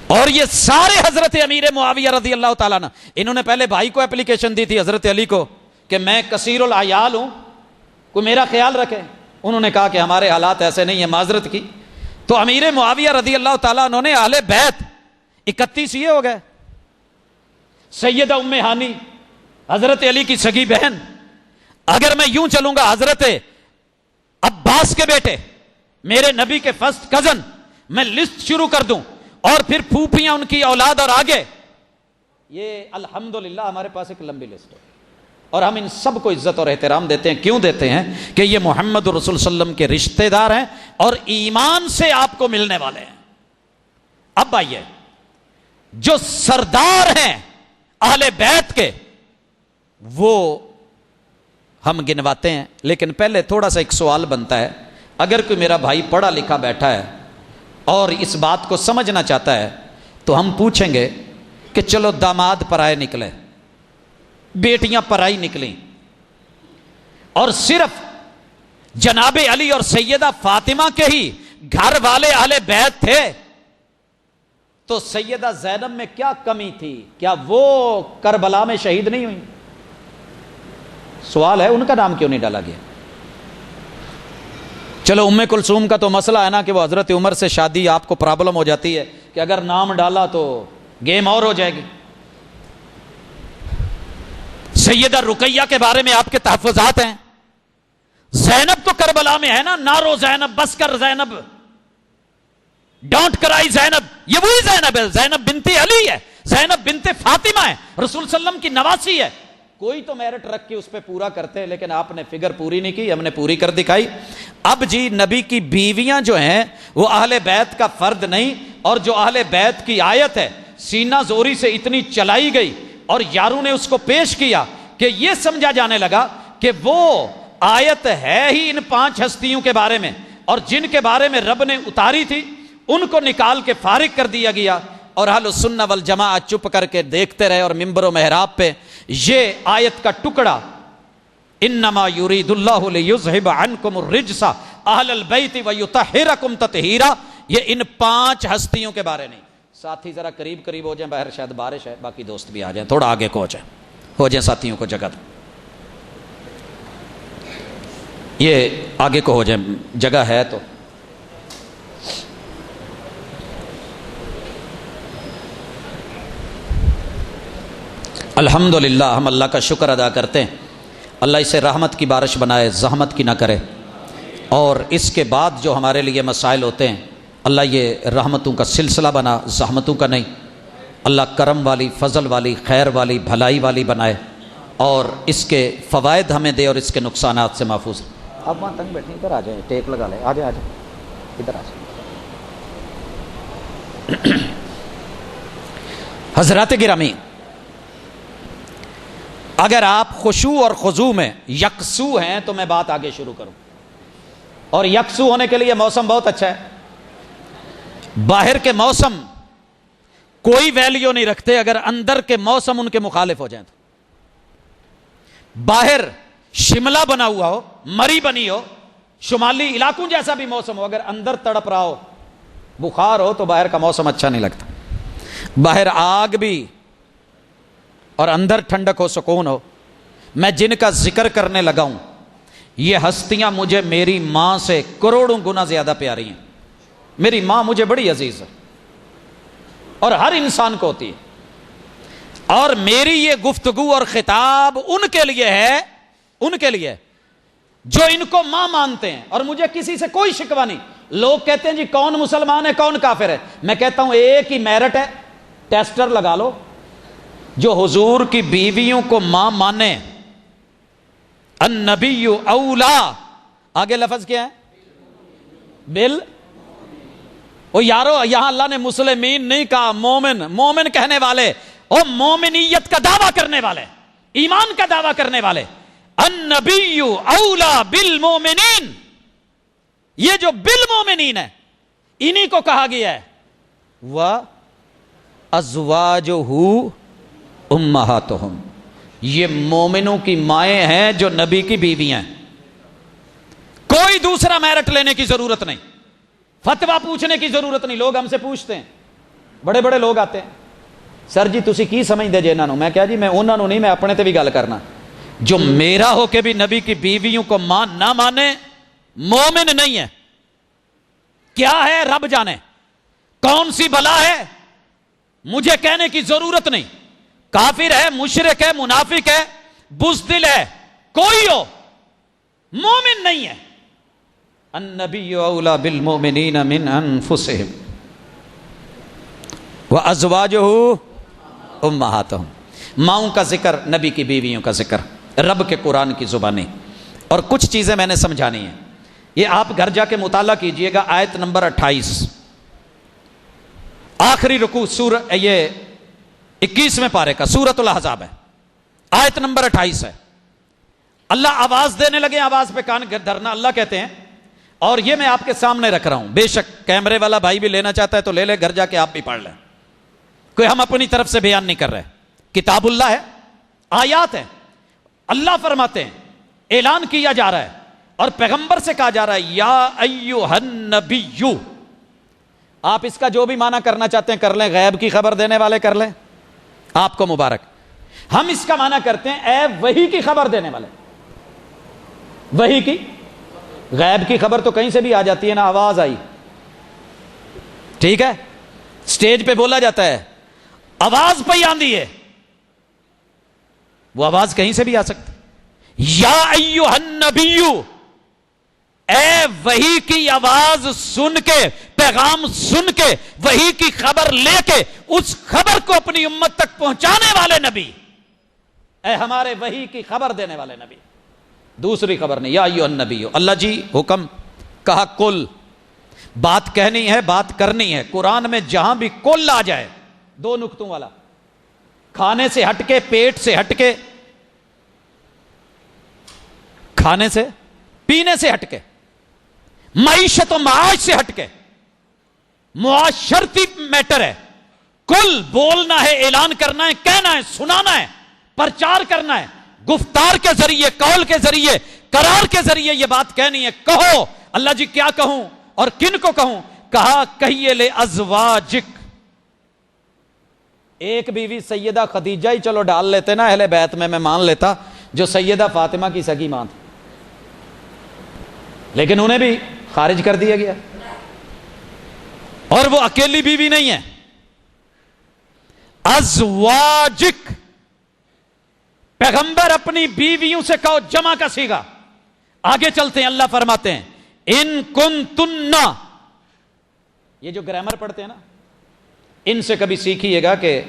اور یہ سارے حضرت امیر معاویہ رضی اللہ تعالیٰ عنہ, انہوں نے پہلے بھائی کو اپلیکیشن دی تھی حضرت علی کو کہ میں کثیر العیال ہوں, کوئی میرا خیال رکھے. انہوں نے کہا کہ ہمارے حالات ایسے نہیں ہیں, معذرت کی. تو امیر معاویہ رضی اللہ تعالیٰ عنہ نے اہل بیت 31 یہ ہو گئے. سیدہ ام ہانی حضرت علی کی سگی بہن, اگر میں یوں چلوں گا حضرت عباس کے بیٹے میرے نبی کے فرسٹ کزن، میں لسٹ شروع کر دوں، اور پھر پھوپھیاں ان کی اولاد اور آگے، یہ الحمدللہ ہمارے پاس ایک لمبی لسٹ ہے، اور ہم ان سب کو عزت اور احترام دیتے ہیں. کیوں دیتے ہیں؟ کہ یہ محمد رسول صلی اللہ علیہ وسلم کے رشتہ دار ہیں اور ایمان سے آپ کو ملنے والے ہیں. اب آئیے، جو سردار ہیں اہل بیت کے وہ ہم گنواتے ہیں، لیکن پہلے تھوڑا سا ایک سوال بنتا ہے. اگر کوئی میرا بھائی پڑھا لکھا بیٹھا ہے اور اس بات کو سمجھنا چاہتا ہے تو ہم پوچھیں گے کہ چلو داماد پرائے نکلے، بیٹیاں پرائی نکلیں، اور صرف جناب علی اور سیدہ فاطمہ کے ہی گھر والے اہل بیت تھے، تو سیدہ زینب میں کیا کمی تھی؟ کیا وہ کربلا میں شہید نہیں ہوئی؟ سوال ہے، ان کا نام کیوں نہیں ڈالا گیا؟ چلو ام کلثوم کا تو مسئلہ ہے نا کہ وہ حضرت عمر سے شادی، آپ کو پرابلم ہو جاتی ہے کہ اگر نام ڈالا تو گیم اور ہو جائے گی. سیدہ رقیہ کے بارے میں آپ کے تحفظات ہیں. زینب تو کربلا میں ہے نا، نارو زینب، بس کر زینب، ڈونٹ کرائی زینب، یہ وہی زینب ہے، زینب بنت علی ہے، زینب بنت فاطمہ ہے، رسول صلی اللہ علیہ وسلم کی نواسی ہے. کوئی تو میرٹ رکھ کے اس پہ پورا کرتے ہیں، لیکن آپ نے فگر پوری نہیں کی، ہم نے پوری کر دکھائی. اب جی نبی کی بیویاں جو ہیں وہ اہل بیت کا فرد نہیں، اور جو اہل بیت کی آیت ہے سینہ زوری سے اتنی چلائی گئی اور یاروں نے اس کو پیش کیا کہ یہ سمجھا جانے لگا کہ وہ آیت ہے ہی ان 5 ہستیوں کے بارے میں، اور جن کے بارے میں رب نے اتاری تھی ان کو نکال کے فارغ کر دیا گیا، اور اہل السنہ والجماعت چپ کر کے دیکھتے رہے. اور منبر و محراب پہ یہ آیت کا ٹکڑا، انما یرید اللہ لیذھب عنکم الرجس اہل البیت ویطہرکم تطہیرا، یہ ان 5 ہستیوں کے بارے نہیں. ساتھی ذرا قریب قریب ہو جائیں، باہر شاید بارش ہے، باقی دوست بھی آ جائیں، تھوڑا آگے کو ہو جائیں ساتھیوں کو جگہ دو، یہ آگے کو ہو جائیں، جگہ ہے تو. الحمدللہ ہم اللہ کا شکر ادا کرتے ہیں، اللہ اسے رحمت کی بارش بنائے، زحمت کی نہ کرے، اور اس کے بعد جو ہمارے لیے مسائل ہوتے ہیں اللہ یہ رحمتوں کا سلسلہ بنا، زحمتوں کا نہیں. اللہ کرم والی، فضل والی، خیر والی، بھلائی والی بنائے، اور اس کے فوائد ہمیں دے اور اس کے نقصانات سے محفوظ. آپ وہاں تنگ بیٹھیں، ادھر آ جائیں، ٹیک لگا لیں، آ جائیں ادھر آ جائیں. حضرات گرامی، اگر آپ خشوع اور خضوع میں یکسو ہیں تو میں بات آگے شروع کروں. اور یکسو ہونے کے لیے موسم بہت اچھا ہے. باہر کے موسم کوئی ویلیو نہیں رکھتے اگر اندر کے موسم ان کے مخالف ہو جائیں تو. باہر شملہ بنا ہوا ہو، مری بنی ہو، شمالی علاقوں جیسا بھی موسم ہو، اگر اندر تڑپ رہا ہو، بخار ہو، تو باہر کا موسم اچھا نہیں لگتا. باہر آگ بھی اور اندر ٹھنڈک ہو، سکون ہو. میں جن کا ذکر کرنے لگا ہوں یہ ہستیاں مجھے میری ماں سے کروڑوں گنا زیادہ پیاری ہیں. میری ماں مجھے بڑی عزیز ہے اور ہر انسان کو ہوتی ہے، اور میری یہ گفتگو اور خطاب ان کے لیے ہے، ان کے لیے جو ان کو ماں مانتے ہیں، اور مجھے کسی سے کوئی شکوہ نہیں. لوگ کہتے ہیں جی کون مسلمان ہے کون کافر ہے، میں کہتا ہوں ایک ہی میرٹ ہے، ٹیسٹر لگا لو. جو حضور کی بیویوں کو ماں مانے، النبی اولا، آگے لفظ کیا ہے؟ بل. او یارو یہاں اللہ نے مسلمین نہیں کہا، مومن. مومن کہنے والے او مومنیت کا دعویٰ کرنے والے، ایمان کا دعویٰ کرنے والے. النبی اولا بالمومنین، یہ جو بالمومنین ہے انہی کو کہا گیا ہے. وَأَزْوَاجُهُ امہاتہم، یہ مومنوں کی مائیں ہیں جو نبی کی بیویاں ہیں. کوئی دوسرا میرٹ لینے کی ضرورت نہیں، فتویٰ پوچھنے کی ضرورت نہیں. لوگ ہم سے پوچھتے ہیں، بڑے بڑے لوگ آتے ہیں، سر جی تسی کی سمجھتے جے انہاں نوں؟ میں کہا جی میں انہاں نوں نہیں، میں اپنے تے بھی گل کرنا. جو میرا ہو کے بھی نبی کی بیویوں کو نہ مانے مومن نہیں ہے. کیا ہے رب جانے، کون سی بلا ہے مجھے کہنے کی ضرورت نہیں. کافر ہے، مشرک ہے، منافق ہے، بزدل ہے، کوئی ہو، مومن نہیں ہے. النبی اولی بالمؤمنین من انفسہم وازواجہ امہاتہم. ماؤں کا ذکر، نبی کی بیویوں کا ذکر، رب کے قرآن کی زبانی. اور کچھ چیزیں میں نے سمجھانی ہیں، یہ آپ گھر جا کے مطالعہ کیجئے گا. آیت نمبر 28 آخری رکوع یہ 21ویں پارے کا سورۃ الاحزاب ہے، آیت نمبر 28 ہے. اللہ آواز دینے لگے، آواز پہ کان دھرنا اللہ کہتے ہیں. اور یہ میں آپ کے سامنے رکھ رہا ہوں، بے شک کیمرے والا بھائی بھی لینا چاہتا ہے تو لے لے، گھر جا کے آپ بھی پڑھ لیں. کوئی ہم اپنی طرف سے بیان نہیں کر رہے، کتاب اللہ ہے، آیات ہے. اللہ فرماتے ہیں اعلان کیا جا رہا ہے اور پیغمبر سے کہا جا رہا ہے یا ایھا النبی. آپ اس کا جو بھی معنی کرنا چاہتے ہیں کر لیں، غیب کی خبر دینے والے کر لیں، آپ کو مبارک. ہم اس کا معنی کرتے ہیں اے وحی کی خبر دینے والے. وحی کی، غیب کی خبر تو کہیں سے بھی آ جاتی ہے نا، آواز آئی، ٹھیک ہے، سٹیج پہ بولا جاتا ہے آواز پہ ہی آندھی ہے، وہ آواز کہیں سے بھی آ سکتی. یا ایھا النبی، اے وحی کی آواز سن کے، پیغام سن کے، وحی کی خبر لے کے اس خبر کو اپنی امت تک پہنچانے والے نبی، اے ہمارے وحی کی خبر دینے والے نبی. دوسری خبر نہیں، یا ایھا النبی. اللہ جی حکم کہا کل، بات کہنی ہے، بات کرنی ہے. قرآن میں جہاں بھی کل آ جائے، دو نقطوں والا، کھانے سے ہٹ کے، پیٹ سے ہٹ کے، کھانے سے پینے سے ہٹ کے، معیشت و معاش سے ہٹ کے، معاشرتی میٹر ہے. کل بولنا ہے، اعلان کرنا ہے، کہنا ہے، سنانا ہے، پرچار کرنا ہے، گفتار کے ذریعے، قول کے ذریعے، قرار کے ذریعے یہ بات کہنی ہے. کہو اللہ جی کیا کہوں اور کن کو کہوں؟ کہا کہیے لے ازواجک. ایک بیوی سیدہ خدیجہ ہی چلو ڈال لیتے نا اہل بیت میں مان لیتا، جو سیدہ فاطمہ کی سگی ماں تھی، لیکن انہیں بھی خارج کر دیا گیا. اور وہ اکیلی بیوی نہیں ہے، ازواجک. پیغمبر اپنی بیویوں سے کہو، جمع کا صیغہ. آگے چلتے ہیں، اللہ فرماتے ہیں ان کنتن. یہ جو گرامر پڑھتے ہیں نا، ان سے کبھی سیکھیے گا کہ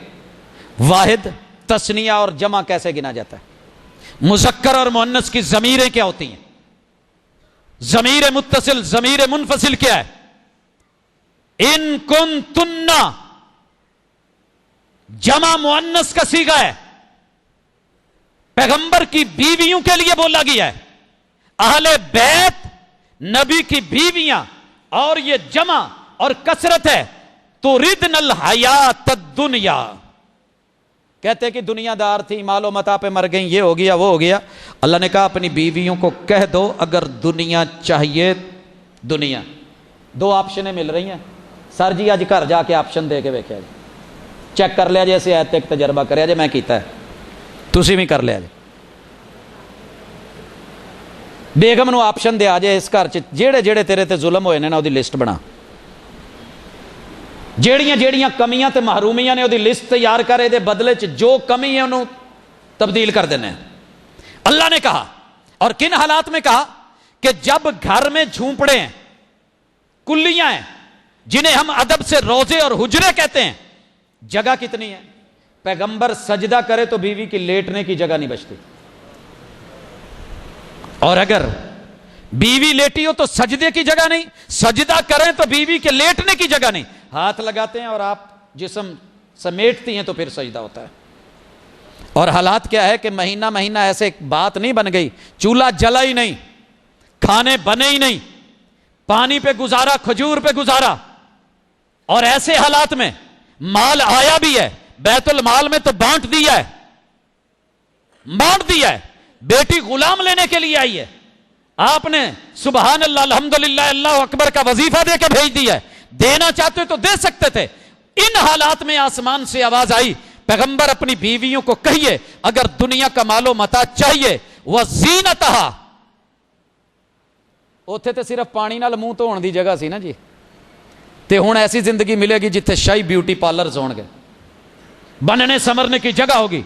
واحد، تثنیہ اور جمع کیسے گنا جاتا ہے، مذکر اور مؤنث کی ضمیریں کیا ہوتی ہیں، ضمیر متصل، ضمیر منفصل کیا ہے. ان کنتن جمع مؤنث کا صیغہ ہے، پیغمبر کی بیویوں کے لیے بولا گیا ہے. اہل بیت نبی کی بیویاں، اور یہ جمع اور کثرت ہے. تردن الحیات الدنیا، کہتے کہ دنیا دار تھی، مال و متاع پہ مر گئیں، یہ ہو گیا وہ ہو گیا. اللہ نے کہا اپنی بیویوں کو کہہ دو اگر دنیا چاہیے. دنیا دو آپشنیں مل رہی ہیں. سر جی اج گھر جا کے آپشن دے کے ویکھیا جی، چیک کر لیا جی، ایسے ایت ایک تجربہ کریا جی، میں کیتا ہے، تسی بھی کر لیا جی. بیگم نو آپشن دے آ جائے اس گھر چ جیڑے جیڑے تیرے تے ظلم ہوئے نے نا، دی لسٹ بنا، جیڑیاں جیڑیاں کمیاں تے محرومیاں نے دی لسٹ تیار کر، دے بدلے چ جو کمی ہے انہوں تبدیل کر دینے. اللہ نے کہا، اور کن حالات میں کہا کہ جب گھر میں جھونپڑے ہیں، کلیاں ہیں، جنہیں ہم ادب سے روزے اور حجرے کہتے ہیں، جگہ کتنی ہے؟ پیغمبر سجدہ کرے تو بیوی کی لیٹنے کی جگہ نہیں بچتی، اور اگر بیوی لیٹی ہو تو سجدے کی جگہ نہیں، سجدہ کریں تو بیوی کے لیٹنے کی جگہ نہیں. ہاتھ لگاتے ہیں اور آپ جسم سمیٹتی ہیں تو پھر سجدہ ہوتا ہے. اور حالات کیا ہے کہ مہینہ مہینہ ایسے بات نہیں بن گئی، چولہا جلا ہی نہیں، کھانے بنے ہی نہیں، پانی پہ گزارا، کھجور پہ گزارا. اور ایسے حالات میں مال آیا بھی ہے، بیت المال میں تو بانٹ دیا ہے، بانٹ دیا ہے. بیٹی غلام لینے کے لیے آئی ہے، آپ نے سبحان اللہ الحمدللہ اللہ اکبر کا وظیفہ دے کے بھیج دیا ہے. دینا چاہتے تو دے سکتے تھے. ان حالات میں آسمان سے آواز آئی، پیغمبر اپنی بیویوں کو کہیے اگر دنیا کا مال و متاع چاہیے، وزینتہا. اوتھے تے صرف پانی نال منہ دھون دی جگہ سی نا جی، تے ہن ایسی زندگی ملے گی جتھے شاہی بیوٹی پارلرز ہون گے، بننے سمرنے کی جگہ ہوگی،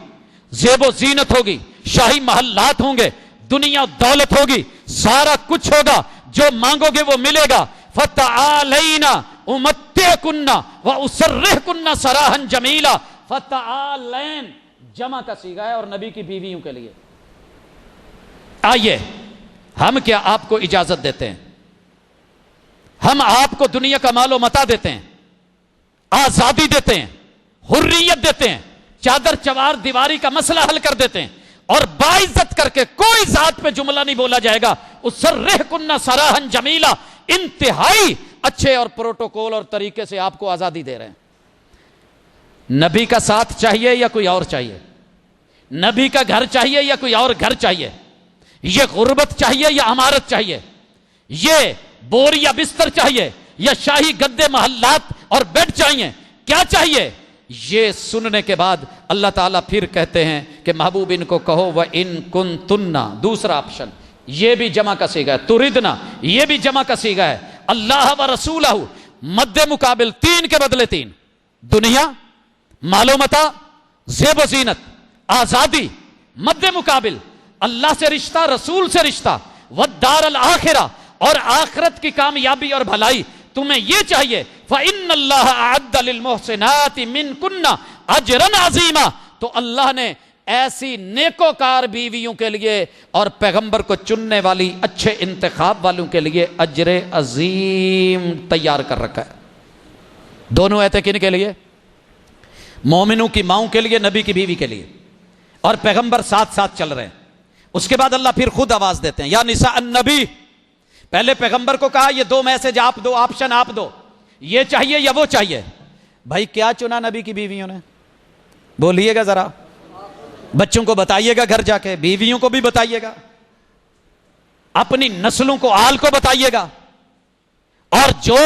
زیب و زینت ہوگی، شاہی محلات ہوں گے، دنیا دولت ہوگی، سارا کچھ ہوگا. جو مانگو گے وہ ملے گا. فتعالینا امتعکنا واسرحکنا سراحا جمیلا. فتعالین جمع کا صیغہ ہے اور نبی کی بیویوں کے لیے. آئیے ہم کیا آپ کو اجازت دیتے ہیں, ہم آپ کو دنیا کا مال و متاع دیتے ہیں, آزادی دیتے ہیں, حریت دیتے ہیں, چادر چوار دیواری کا مسئلہ حل کر دیتے ہیں, اور باعزت کر کے کوئی ذات پہ جملہ نہیں بولا جائے گا. اسرحکنا سراحا جمیلا, انتہائی اچھے اور پروٹوکول اور طریقے سے آپ کو آزادی دے رہے ہیں. نبی کا ساتھ چاہیے یا کوئی اور چاہیے؟ نبی کا گھر چاہیے یا کوئی اور گھر چاہیے؟ یہ غربت چاہیے یا امارت چاہیے؟ یہ بور یا بستر چاہیے یا شاہی گدے محلات اور بیڈ چاہیے؟ کیا چاہیے؟ یہ سننے کے بعد اللہ تعالیٰ پھر کہتے ہیں کہ محبوب ان کو کہو وَإِن كُنتُنَّ, دوسرا آپشن, یہ بھی جمع کا صیغہ ہے. تُرِدْنَا, یہ بھی جمع کا صیغہ ہے. اللہ و رسولہ, مد مقابل تین کے بدلے تین, دنیا, مال و متاع, زیب و زینت, آزادی, مد مقابل اللہ سے رشتہ, رسول سے رشتہ, والدار الآخرہ, اور آخرت کی کامیابی اور بھلائی. تمہیں یہ چاہیے فَإِنَّ اللَّهَ أَعَدَّ لِلْمُحْسِنَاتِ مِنْكُنَّ أَجْرًا عَظِيمًا, تو اللہ نے ایسی نیکوکار بیویوں کے لیے اور پیغمبر کو چننے والی اچھے انتخاب والوں کے لیے اجر عظیم تیار کر رکھا ہے. دونوں ایتے کن کے لیے؟ مومنوں کی ماؤں کے لیے, نبی کی بیوی کے لیے, اور پیغمبر ساتھ ساتھ چل رہے ہیں. اس کے بعد اللہ پھر خود آواز دیتے ہیں, یا نساء النبی. پہلے پیغمبر کو کہا یہ دو میسج آپ دو, آپشن آپ دو, یہ چاہیے یا وہ چاہیے. بھائی کیا چنا نبی کی بیویوں نے؟ بولیے گا ذرا, بچوں کو بتائیے گا, گھر جا کے بیویوں کو بھی بتائیے گا, اپنی نسلوں کو, آل کو بتائیے گا. اور جو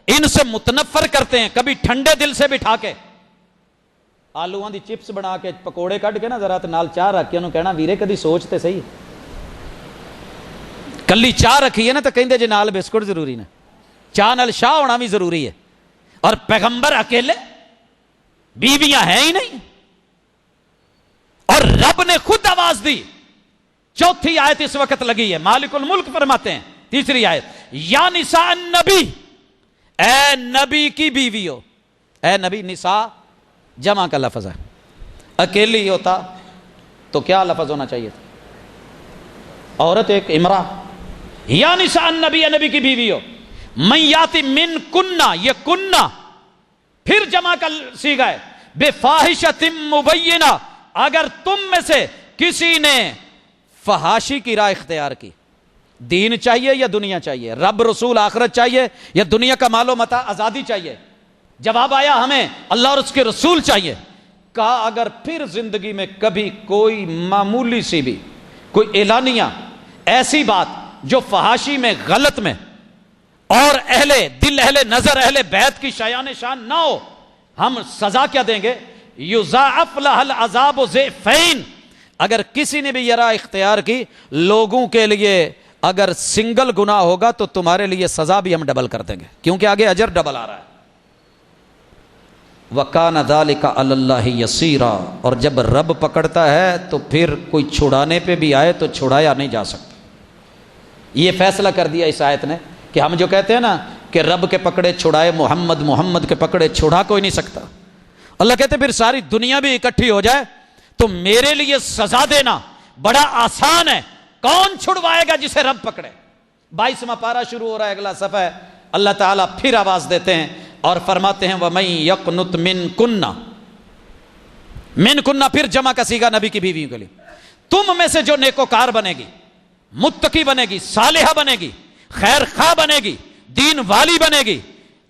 ان سے متنفر کرتے ہیں, کبھی ٹھنڈے دل سے بٹھا کے آلوان دی چپس بنا کے پکوڑے کٹ کے نا ذرا تے نال چاہ رکھ کے انہوں کہنا ویرے کدی سوچتے صحیح, کلی چاہ رکھی ہے نا تو کہندے جے نال بسکٹ ضروری نا, چاہ نال شاہ ہونا بھی ضروری ہے. اور پیغمبر اکیلے, بیویاں ہیں ہی نہیں. اور رب نے خود آواز دی. چوتھی آیت اس وقت لگی ہے, مالک الملک فرماتے ہیں, تیسری آیت, یا نساء النبی, اے نبی کی بیویو. اے نبی, نساء جمع کا لفظ ہے, اکیلی ہوتا تو کیا لفظ ہونا چاہیے تھا؟ عورت ایک, امرا. یا نساء النبی, نبی کی بیوی ہو. من یاتی من کننا, یہ کننا پھر جمع کا صیغہ ہے. بے فاحشۃ مبینہ, اگر تم میں سے کسی نے فحاشی کی راہ اختیار کی, دین چاہیے یا دنیا چاہیے, رب رسول آخرت چاہیے یا دنیا کا مال و متاع آزادی چاہیے؟ جواب آیا ہمیں اللہ اور اس کے رسول چاہیے. کہا اگر پھر زندگی میں کبھی کوئی معمولی سی بھی کوئی اعلانیہ ایسی بات جو فحاشی میں, غلط میں, اور اہل دل, اہل نظر, اہل بیت کی شایان شان نہ ہو, ہم سزا کیا دیں گے؟ یضاعف لها العذاب ضعفین. اگر کسی نے بھی یہ راہ اختیار کی, لوگوں کے لیے اگر سنگل گناہ ہوگا تو تمہارے لیے سزا بھی ہم ڈبل کر دیں گے, کیونکہ آگے اجر ڈبل آ رہا ہے. وَكَانَ ذَلِكَ عَلَى اللَّهِ يَسِيرًا, اور جب رب پکڑتا ہے تو پھر کوئی چھڑانے پہ بھی آئے تو چھڑایا نہیں جا سکتا. یہ فیصلہ کر دیا اس آیت نے کہ ہم جو کہتے ہیں نا کہ رب کے پکڑے چھڑائے محمد, محمد کے پکڑے چھڑا کوئی نہیں سکتا. اللہ کہتے پھر ساری دنیا بھی اکٹھی ہو جائے تو میرے لیے سزا دینا بڑا آسان ہے. کون چھڑوائے گا جسے رب پکڑے؟ 22واں پارہ شروع ہو رہا ہے, اگلا صفحہ ہے. اللہ تعالیٰ پھر آواز دیتے ہیں اور فرماتے ہیں وَمَن يَقْنُتْ مِنْكُنَّ, مِنْكُنَّ پھر جمع کا صیغہ نبی کی بیویوں کے لیے. تم میں سے جو نیکوکار بنے گی, متقی بنے گی, صالحہ بنے گی, خیر خواہ بنے گی, دین والی بنے گی,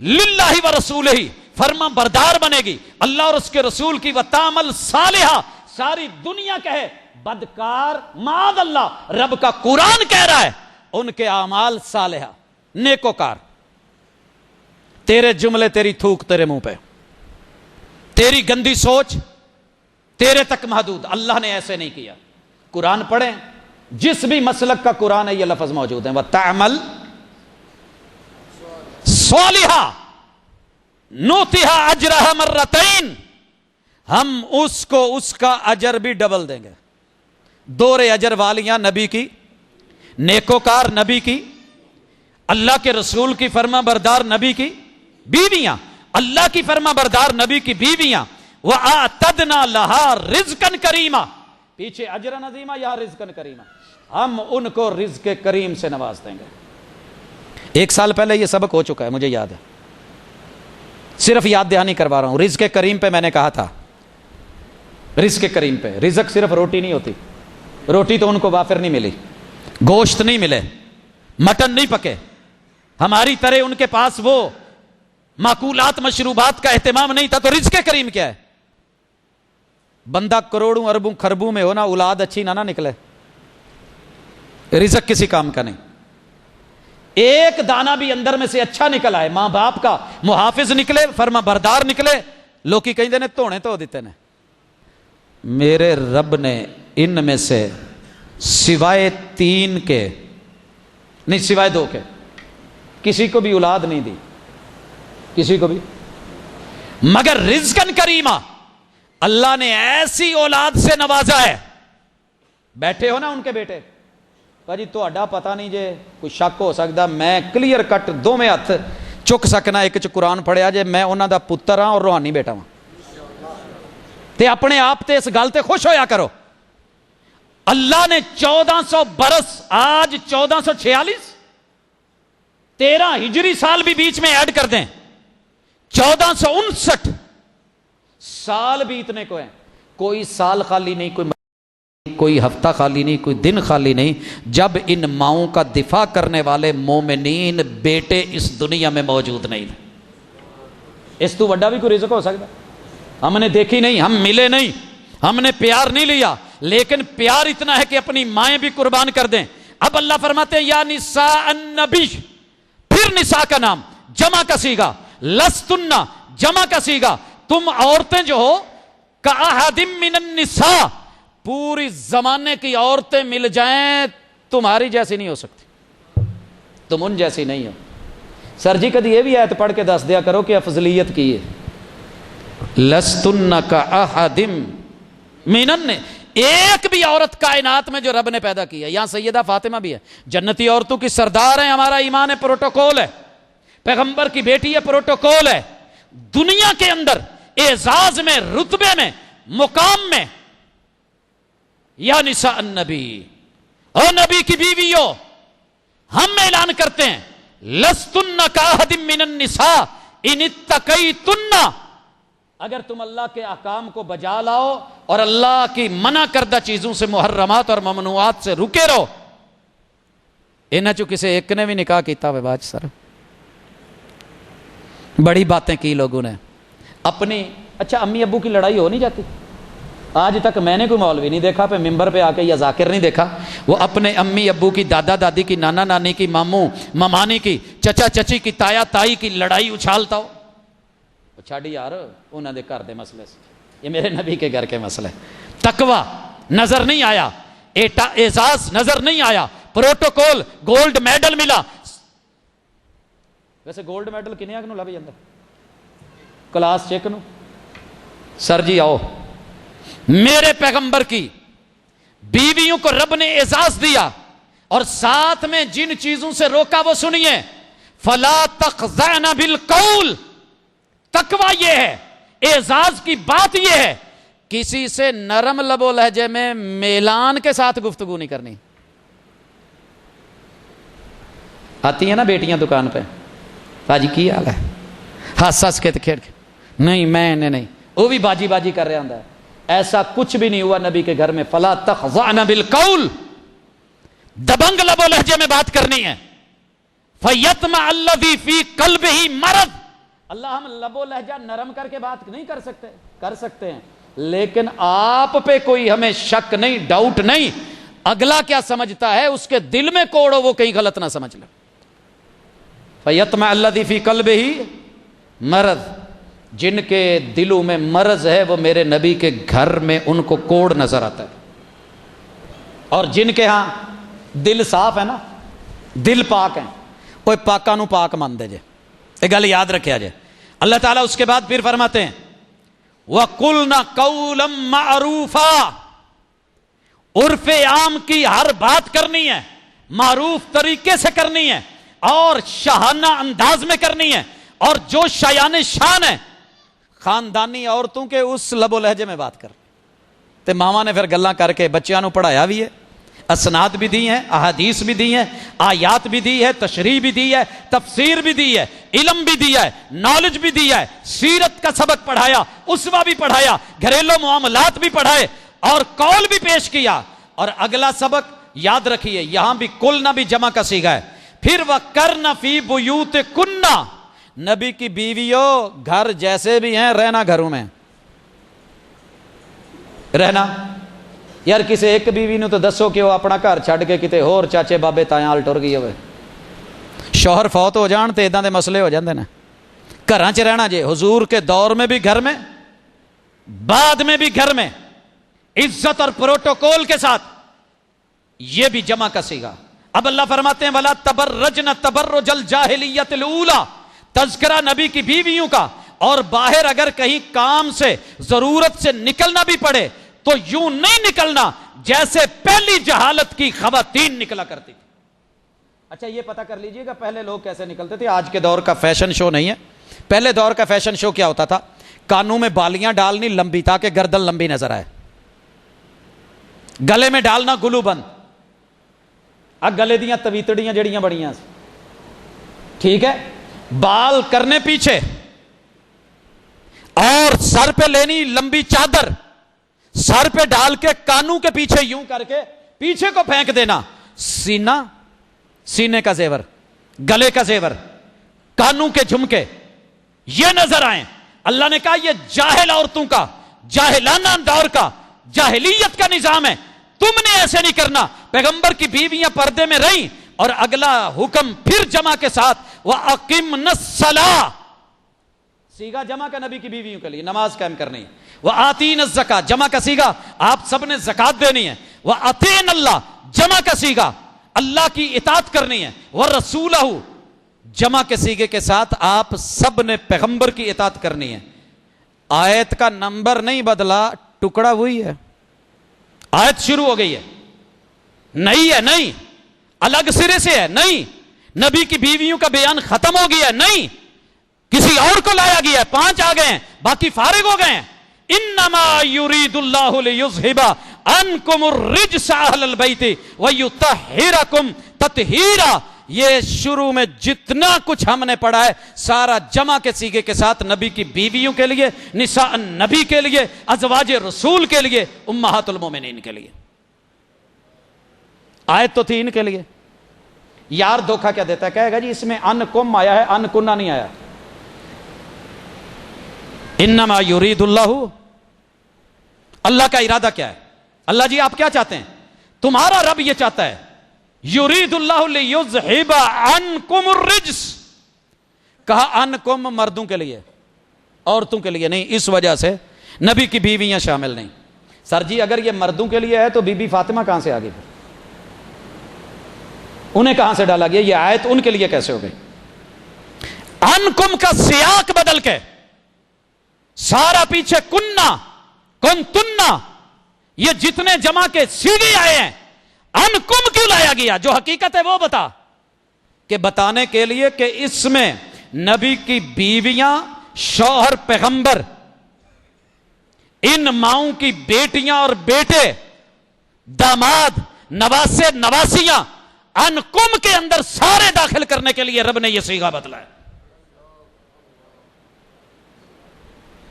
للہ و رسولہ, فرما بردار بنے گی اللہ اور اس کے رسول کی, وتعمل صالحہ, ساری دنیا کہے بدکار, معاذ اللہ, رب کا قرآن کہہ رہا ہے ان کے اعمال صالحہ, نیکوکار. تیرے جملے, تیری تھوک تیرے منہ پہ, تیری گندی سوچ تیرے تک محدود. اللہ نے ایسے نہیں کیا. قرآن پڑھیں, جس بھی مسلک کا قرآن ہے یہ لفظ موجود ہیں, وَتَعْمَلْ صَالِحًا نُؤْتِهَا أَجْرَهَا مَرَّتَيْن, ہم اس کو اس کا اجر بھی ڈبل دیں گے. دور اجر والیاں نبی کی, نیکوکار نبی کی, اللہ کے رسول کی فرما بردار نبی کی بیویاں، اللہ کی فرما بردار نبی کی بیویاں، وَآتَدْنَا لَهَا رِزْقًا کریما، پیچھے اجر عظیمہ، یہاں رزقن کریما، ہم ان کو رزق کریم سے نواز دیں گے۔ 1 سال پہلے یہ سبق ہو چکا ہے، مجھے یاد ہے، صرف یاد دہانی کروا رہا ہوں۔ رزق کریم پہ میں نے کہا تھا، رزق کریم پہ، رزق صرف روٹی نہیں ہوتی، روٹی تو ان کو وافر نہیں ملی، گوشت نہیں ملے، مٹن نہیں پکے، ہماری طرح ان کے پاس وہ معقولات مشروبات کا اہتمام نہیں تھا، تو رزق کریم کیا ہے؟ بندہ کروڑوں اربوں خربوں میں ہونا، اولاد اچھی نہ نکلے، رزق کسی کام کا نہیں۔ ایک دانہ بھی اندر میں سے اچھا نکل آئے، ماں باپ کا محافظ نکلے، فرما بردار نکلے، لوکی کہیں دینے تونے تو دیتے نے۔ میرے رب نے ان میں سے سوائے 3 کے نہیں، سوائے 2 کے کسی کو بھی اولاد نہیں دی، کسی کو بھی، مگر رزقن کریمہ، اللہ نے ایسی اولاد سے نوازا ہے۔ بیٹھے ہو نا ان کے بیٹے، جی تہاڈا پتہ نہیں جے، کوئی شک ہو سکتا، میں کلیئر کٹ 2 میں ہاتھ چک سکنا، ایک چ قرآن پڑھیا جے میں انہاں دا پتر ہاں اور روحانی بیٹا ہاں، تے اپنے آپ تے اس گل تے خوش ہویا کرو۔ اللہ نے 1400 برس، آج 1446، 13 ہجری سال بھی بیچ میں ایڈ کر دیں، 1459 سال بیتنے کو ہیں، کوئی سال خالی نہیں، کوئی ہفتہ خالی نہیں، کوئی دن خالی نہیں، جب ان ماؤں کا دفاع کرنے والے مومنین بیٹے اس دنیا میں موجود نہیں۔ اس تو وڈا بھی کوئی رزق ہو سکتا؟ ہم نے دیکھی نہیں، ہم ملے نہیں، ہم نے پیار نہیں لیا، لیکن پیار اتنا ہے کہ اپنی مائیں بھی قربان کر دیں۔ اب اللہ فرماتے ہیں یا نساء النبی، پھر نساء کا نام جمع کا صیغہ، لستن جمع کا صیغہ، تم عورتیں جو ہو کأحد من النساء، پوری زمانے کی عورتیں مل جائیں تمہاری جیسی نہیں ہو سکتی، تم ان جیسی نہیں ہو۔ سر جی کدی یہ بھی آیت پڑھ کے دس دیا کرو کہ افضلیت کی ہے، لستن کأحد من النساء، ایک بھی عورت کائنات میں جو رب نے پیدا کی ہے، یہاں سیدہ فاطمہ بھی ہے، جنتی عورتوں کی سردار ہیں، ہمارا ایمان ہے، پروٹوکول ہے، پیغمبر کی بیٹی ہے، پروٹوکول ہے، دنیا کے اندر اعزاز میں، رتبے میں، مقام میں، یا نساء النبی، او نبی کی بیویوں، ہم اعلان کرتے ہیں لستن کأحد من النساء ان اتقیتن، اگر تم اللہ کے احکام کو بجا لاؤ اور اللہ کی منع کردہ چیزوں سے، محرمات اور ممنوعات سے رکے رہو۔ انہاں چو کسے ایک نے بھی نکاح کیتا ہوئے باج سر، بڑی باتیں کی لوگوں نے اپنی۔ اچھا امی ابو کی لڑائی ہو نہیں جاتی؟ آج تک میں نے کوئی مولوی نہیں دیکھا پہ ممبر پہ آ کے، یا ذاکر نہیں دیکھا، وہ اپنے امی ابو کی، دادا دادی کی، نانا نانی کی، ماموں ممانی کی، چچا چچی کی، تایا تائی کی لڑائی اچھالتا ہو۔ چھاڑی یار انہوں دے گھر دے مسئلے سے، یہ میرے نبی کے گھر کے مسئلے۔ تقوی نظر نہیں آیا، اعزاز نظر نہیں آیا، پروٹوکول، گولڈ میڈل ملا۔ ویسے گولڈ میڈل کنیا کو لب جاتا؟ کلاس چیک نو سر جی آؤ، میرے پیغمبر کی بیویوں کو رب نے اعزاز دیا اور ساتھ میں جن چیزوں سے روکا وہ سنیے، فلا تخضعن بالقول، تقوی یہ ہے، اعزاز کی بات یہ ہے، کسی سے نرم لب و لہجے میں میلان کے ساتھ گفتگو نہیں کرنی۔ آتی ہیں نا بیٹیاں دکان پہ، باجی کی حال ہے، ہنس ہنس کے کھیڑ کے، نہیں میں نے نہیں، وہ بھی باجی باجی کر رہا ہوندا ہے۔ ایسا کچھ بھی نہیں ہوا نبی کے گھر میں۔ فلا تخضعن بالقول، دبنگ لب و لہجے میں بات کرنی ہے۔ فیطمع الذی فی قلبہ مرض، اللہ ہم لب و لہجہ نرم کر کے بات نہیں کر سکتے، کر سکتے ہیں، لیکن آپ پہ کوئی ہمیں شک نہیں، ڈاؤٹ نہیں، اگلا کیا سمجھتا ہے اس کے دل میں کوڑو، وہ کہیں غلط نہ سمجھ لے۔ فیطمع الذی فی قلبہ مرض، جن کے دلوں میں مرض ہے وہ میرے نبی کے گھر میں ان کو کوڑ نظر آتا ہے، اور جن کے ہاں دل صاف ہے نا، دل پاک ہیں، وہ پاکاں نو پاک مان دے جے، یہ گل یاد رکھیا جائے۔ اللہ تعالیٰ اس کے بعد پھر فرماتے ہیں وَقُلْنَا قَوْلًا مَعْرُوفًا، عرف عام کی ہر بات کرنی ہے، معروف طریقے سے کرنی ہے، اور شاہانہ انداز میں کرنی ہے، اور جو شایان شان ہے خاندانی عورتوں کے اس لب و لہجے میں بات کر تے ماما نے پھر گلاں کر کے بچیاں نو پڑھایا بھی ہے، اسناد بھی دی ہیں، احادیث بھی دی ہیں، آیات بھی دی ہے، تشریح بھی دی ہے، تفسیر بھی دی ہے، علم بھی دیا ہے، نالج بھی دیا ہے، سیرت کا سبق پڑھایا، اسوہ بھی پڑھایا، گھریلو معاملات بھی پڑھائے اور قول بھی پیش کیا۔ اور اگلا سبق یاد رکھیے، یہاں بھی کلنا بھی جمع کا صیغہ ہے۔ پھر وَقَرْنَ فِي بُيُوتِكُنَّ، نبی کی بیویوں گھر جیسے بھی ہیں رہنا گھروں میں رہنا۔ یار کسی ایک بیوی نے تو دسو کہ وہ اپنا گھر چھڈ کے کتے ہور چاچے بابے تایاں ال ٹر گئی ہوئے، شوہر فوت ہو جان تے اداں دے مسئلے ہو جاندے نے۔ گھراں چ رہنا جے، حضور کے دور میں بھی گھر میں، بعد میں بھی گھر میں، عزت اور پروٹوکول کے ساتھ، یہ بھی جمع کا صیغہ۔ اب اللہ فرماتے ہیں وَلَا تَبَرَّجْنَ تَبَرُّجَ الْجَاهِلِيَّةِ الْأُولَىٰ، تذکرہ نبی کی بیویوں کا، اور باہر اگر کہیں کام سے ضرورت سے نکلنا بھی پڑے تو یوں نہیں نکلنا جیسے پہلی جہالت کی خواتین نکلا کرتی تھی۔ اچھا یہ پتہ کر لیجئے گا پہلے لوگ کیسے نکلتے تھے، آج کے دور کا فیشن شو نہیں ہے۔ پہلے دور کا فیشن شو کیا ہوتا تھا؟ کانوں میں بالیاں ڈالنی لمبی تاکہ گردن لمبی نظر آئے، گلے میں ڈالنا گلو بند، گلے دیاں تویتڑیاں جڑیاں بڑیاں، ٹھیک ہے، بال کرنے پیچھے، اور سر پہ لینی لمبی چادر، سر پہ ڈال کے کانوں کے پیچھے یوں کر کے پیچھے کو پھینک دینا، سینہ، سینے کا زیور، گلے کا زیور، کانوں کے جھمکے یہ نظر آئیں۔ اللہ نے کہا یہ جاہل عورتوں کا، جاہلانہ دور کا، جاہلیت کا نظام ہے، تم نے ایسے نہیں کرنا۔ پیغمبر کی بیویاں پردے میں رہیں، اور اگلا حکم پھر جمع کے ساتھ وَأَقِمْنَ الصَّلَاةَ، صیغہ جمع کا نبی کی بیویوں کے لیے نماز قائم کرنی ہے۔ وَآتِينَ الزَّكَاةَ، جمع کا صیغہ آپ سب نے زکات دینی ہے۔ وَأَطِيعْنَ اللَّهَ، جمع کا صیغہ اللہ کی اطاعت کرنی ہے۔ وَرَسُولَهُ، جمع کے صیغے کے ساتھ آپ سب نے پیغمبر کی اطاعت کرنی ہے۔ آیت کا نمبر نہیں بدلا، ٹکڑا وہی ہے، آیت شروع ہو گئی ہے، نہیں ہے، نہیں الگ سرے سے ہے، نہیں نبی کی بیویوں کا بیان ختم ہو گیا ہے، نہیں کسی اور کو لایا گیا ہے، 5 آ گئے ہیں، باقی فارغ ہو گئے ہیں۔ انما یرید اللہ لیذھب عنکم الرجس اہل البیت ویطہرکم تطہیرا، یہ شروع میں جتنا کچھ ہم نے پڑھا ہے سارا جمع کے صیغے کے ساتھ نبی کی بیویوں کے لیے، نساء نبی کے لیے، ازواج رسول کے لیے، امہات المومنین کے لیے۔ آیت تو تھی ان کے لیے۔ یار دھوکہ کیا دیتا ہے، کہے گا جی اس میں ان کم آیا ہے، ان کنہ نہیں آیا۔ انما یرید اللہ، اللہ کا ارادہ کیا ہے؟ اللہ جی آپ کیا چاہتے ہیں؟ تمہارا رب یہ چاہتا ہے یرید اللہ لیذھب عنکم الرجس، کہا عنکم مردوں کے لیے، عورتوں کے لیے نہیں، اس وجہ سے نبی کی بیویاں شامل نہیں۔ سر جی اگر یہ مردوں کے لیے ہے تو بی بی فاطمہ کہاں سے آ گئی؟ انہیں کہاں سے ڈالا گیا؟ یہ آیت ان کے لیے کیسے ہو گئی؟ عنکم کا سیاق بدل کے سارا پیچھے کننا، کنتنا، یہ جتنے جمع کے سیدھے آئے ہیں، عنکم کیوں لایا گیا؟ جو حقیقت ہے وہ بتا، کہ بتانے کے لیے کہ اس میں نبی کی بیویاں، شوہر پیغمبر، ان ماؤں کی بیٹیاں اور بیٹے، داماد، نواسے، نواسیاں، عنکم کے اندر سارے داخل کرنے کے لیے رب نے یہ صیغہ بدلا ہے۔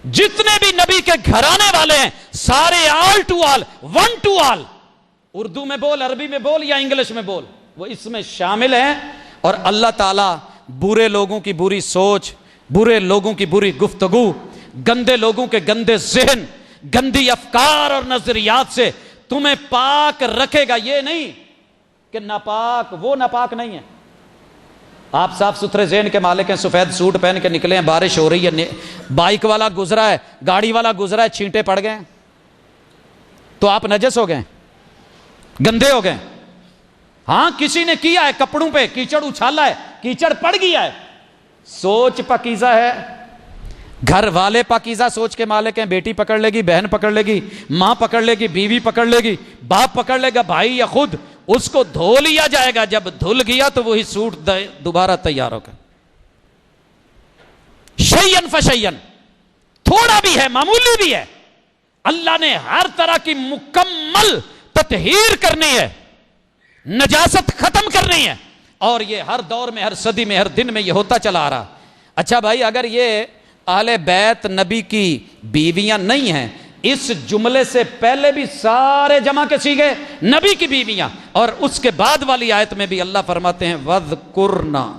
جتنے بھی نبی کے گھرانے والے ہیں سارے all to all, one to all, Urdu میں بول، عربی میں بول یا انگلش میں بول، وہ اس میں شامل ہیں۔ اور اللہ تعالیٰ برے لوگوں کی بری سوچ، برے لوگوں کی بری گفتگو، گندے لوگوں کے گندے ذہن، گندی افکار اور نظریات سے تمہیں پاک رکھے گا۔ یہ نہیں کہ ناپاک، وہ ناپاک نہیں ہے۔ آپ صاف ستھرے ذہن کے مالک ہیں، سفید سوٹ پہن کے نکلے ہیں، بارش ہو رہی ہے، بائک والا گزرا ہے، گاڑی والا گزرا ہے، چھینٹے پڑ گئے تو آپ نجس ہو گئے، گندے ہو گئے۔ ہاں کسی نے کیا ہے، کپڑوں پہ کیچڑ اچھالا ہے، کیچڑ پڑ گیا ہے، سوچ پاکیزہ ہے، گھر والے پاکیزہ سوچ کے مالک ہیں، بیٹی پکڑ لے گی، بہن پکڑ لے گی، ماں پکڑ لے گی، بیوی پکڑ لے گی، باپ پکڑ لے گا، بھائی یا خود اس کو دھو لیا جائے گا, جب دھل گیا تو وہی سوٹ دوبارہ تیار ہوگا. شیئن فشیئن, تھوڑا بھی ہے, معمولی بھی ہے, اللہ نے ہر طرح کی مکمل تطہیر کرنی ہے, نجاست ختم کرنی ہے, اور یہ ہر دور میں, ہر صدی میں, ہر دن میں یہ ہوتا چلا آ رہا. اچھا بھائی, اگر یہ اہل بیت نبی کی بیویاں نہیں ہیں, اس جملے سے پہلے بھی سارے جمع کے سیغے نبی کی بیویاں, اور اس کے بعد والی آیت میں بھی اللہ فرماتے ہیں وَذْكُرْنَا,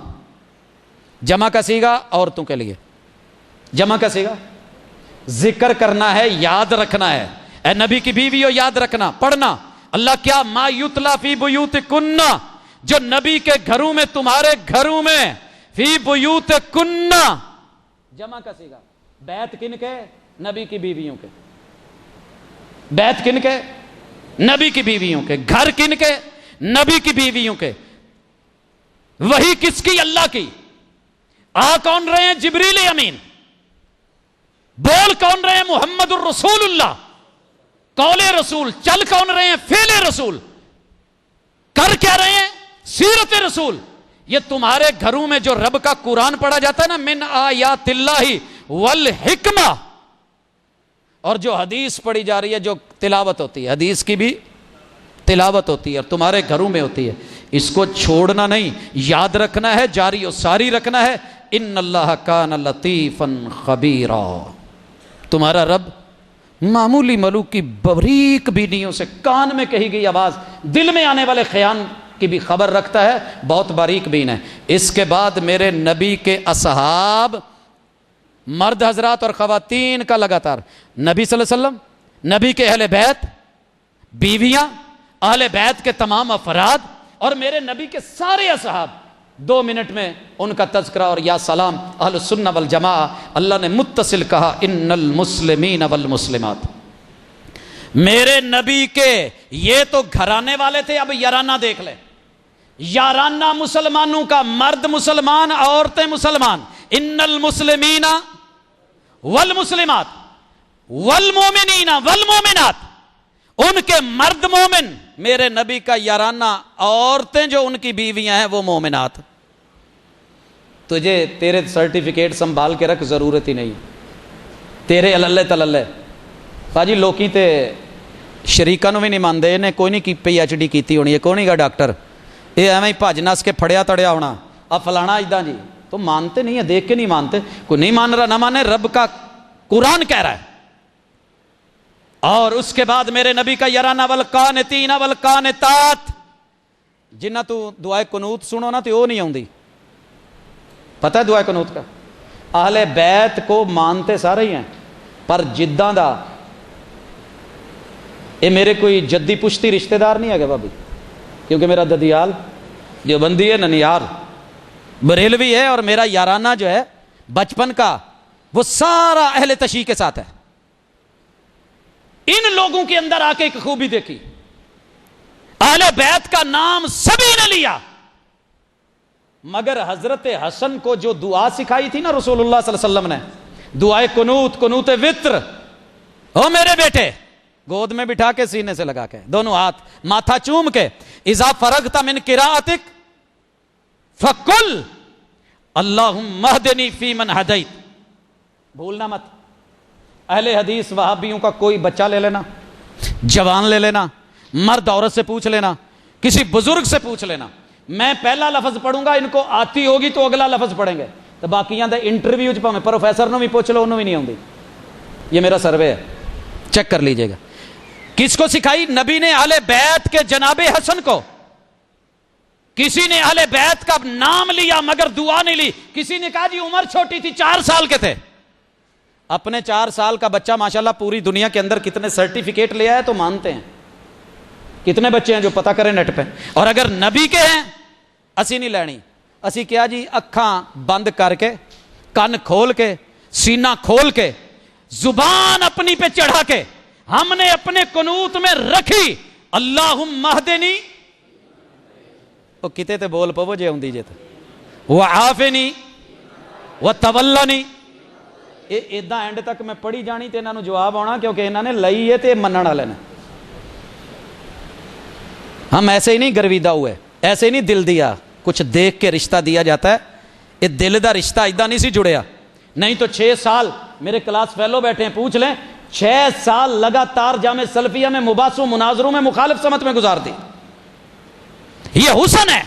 جمع کا سیغا عورتوں کے لیے, جمع کا سیغا ذکر کرنا ہے, یاد رکھنا ہے. اے نبی کی بیویوں یاد رکھنا, پڑھنا. اللہ کیا ما یتلا فی بیوتکن, جو نبی کے گھروں میں, تمہارے گھروں میں, فی بیوتکن, جمع کا سیغا. بیت کن کے؟ نبی کی بیویوں کے. بیت کن کے؟ نبی کی بیویوں کے. گھر کن کے؟ نبی کی بیویوں کے. وہی کس کی؟ اللہ کی. آ کون رہے ہیں؟ جبریل امین. بول کون رہے ہیں؟ محمد الرسول اللہ. قول رسول. چل کون رہے ہیں؟ فعل رسول. کر کیا رہے ہیں؟ سیرت رسول. یہ تمہارے گھروں میں جو رب کا قرآن پڑھا جاتا ہے نا, من آیات اللہ والحکمہ, اور جو حدیث پڑھی جا رہی ہے, جو تلاوت ہوتی ہے, حدیث کی بھی تلاوت ہوتی ہے اور تمہارے گھروں میں ہوتی ہے, اس کو چھوڑنا نہیں, یاد رکھنا ہے, جاری و ساری رکھنا ہے. ان اللہ کان لطیفا خبیرا. تمہارا رب معمولی ملوک کی باریک بینیوں سے, کان میں کہی گئی آواز, دل میں آنے والے خیال کی بھی خبر رکھتا ہے, بہت باریک بین ہے. اس کے بعد میرے نبی کے اصحاب, مرد حضرات اور خواتین کا لگاتار, نبی صلی اللہ علیہ وسلم, نبی کے اہل بیت, بیویاں, اہل بیت کے تمام افراد, اور میرے نبی کے سارے اصحاب. 2 منٹ میں ان کا تذکرہ اور یا سلام. اہل السنہ والجماعہ, اللہ نے متصل کہا ان المسلمین والمسلمات. میرے نبی کے یہ تو گھرانے والے تھے, اب یارانہ دیکھ لیں. یارانہ مسلمانوں کا, مرد مسلمان, عورتیں مسلمان. ان المسلمین والمسلمات والمومنین والمومنات, ان کے مرد مومن, میرے نبی کا یارانہ, عورتیں جو ان کی بیویاں ہیں وہ مومنات. تجھے تیرے سرٹیفکیٹ سنبھال کے رکھ, ضرورت ہی نہیں تیرے اللہ تللہ. باجی لوکی تے شریکاں نو بھی نہیں مانتے, انہیں کوئی نہیں کی PhD کیتی ہونی ہے, کوئی نہیں گا ڈاکٹر, یہ ایویں ہی بھج نس کے پھڑیا تڑیا ہونا, اب فلانا ادا جی, تو مانتے نہیں ہیں, دیکھ کے نہیں مانتے. کوئی نہیں مان رہا نہ مانے, رب کا قرآن کہہ رہا ہے. اور اس کے بعد میرے نبی کا یارانہ والقانتین والقانتات, جنہ تو دعائے قنوت سنو نا تو وہ نہیں آؤندی. پتہ ہے دعائے قنوت کا؟ اہل بیت کو مانتے سارے ہی ہیں, پر جداں دا یہ میرے کوئی جدی پشتی رشتہ دار نہیں ہے گا بھابی, کیونکہ میرا ددیال دیوبندی ہے, ننیال بریلوی ہے, اور میرا یارانہ جو ہے بچپن کا وہ سارا اہل تشیع کے ساتھ ہے. ان لوگوں کے اندر آ کے ایک خوبی دیکھی, اہل بیت کا نام سبھی نے لیا, مگر حضرت حسن کو جو دعا سکھائی تھی نا رسول اللہ صلی اللہ علیہ وسلم نے, دعائے قنوت, قنوت وطر, او میرے بیٹے, گود میں بٹھا کے سینے سے لگا کے, دونوں ہاتھ ماتھا چوم کے, اذا فرغت من قراءتک فقل اللہم اہدنی فی من ہدیت. بھولنا مت. اہل حدیث وہابیوں کا کوئی بچہ لے لینا, جوان لے لینا, مرد عورت سے پوچھ لینا, کسی بزرگ سے پوچھ لینا, میں پہلا لفظ پڑھوں گا, ان کو آتی ہوگی تو اگلا لفظ پڑھیں گے. تو باقیاں دے انٹرویو چ پاویں پروفیسر نو بھی پوچھ لو, انہوں بھی نہیں آؤندی. یہ میرا سروے ہے, چیک کر لیجئے گا. کس کو سکھائی؟ نبی نے اہل بیت کے جناب حسن کو. کسی نے اہل بیت کا نام لیا مگر دعا نہیں لی. کسی نے کہا جی عمر چھوٹی تھی, 4 سال کے تھے. اپنے 4 سال کا بچہ ماشاءاللہ پوری دنیا کے اندر کتنے سرٹیفکیٹ لے آئے تو مانتے ہیں. کتنے بچے ہیں جو پتہ کریں نیٹ پہ. اور اگر نبی کے ہیں, اسی نہیں لینی. اسی کیا جی, اکھاں بند کر کے, کن کھول کے, سینہ کھول کے, زبان اپنی پہ چڑھا کے ہم نے اپنے قنوت میں رکھی اللہم اہدنی, وہ کتے تے بول پو جے ہوندی جے تے, وعافنی وتولنی. ایداں اینڈ تک میں پڑھی جانی تے انہاں نو جواب آنا, کیونکہ انہاں نے لئی ہے تے منن والے نے. ہم ایسے ہی نہیں گرویدہ ہوئے، ایسے ہی نہیں دل دیا، کچھ دیکھ کے رشتہ دیا جاتا ہے. یہ دل دا رشتہ ادا نہیں سی جڑیا. نہیں تو 6 سال میرے کلاس فیلو بیٹھے ہیں، پوچھ لیں 6 سال لگاتار جامع سلفیہ میں مباحثوں مناظروں میں مخالف سمت میں گزار دی. یہ حسن ہے.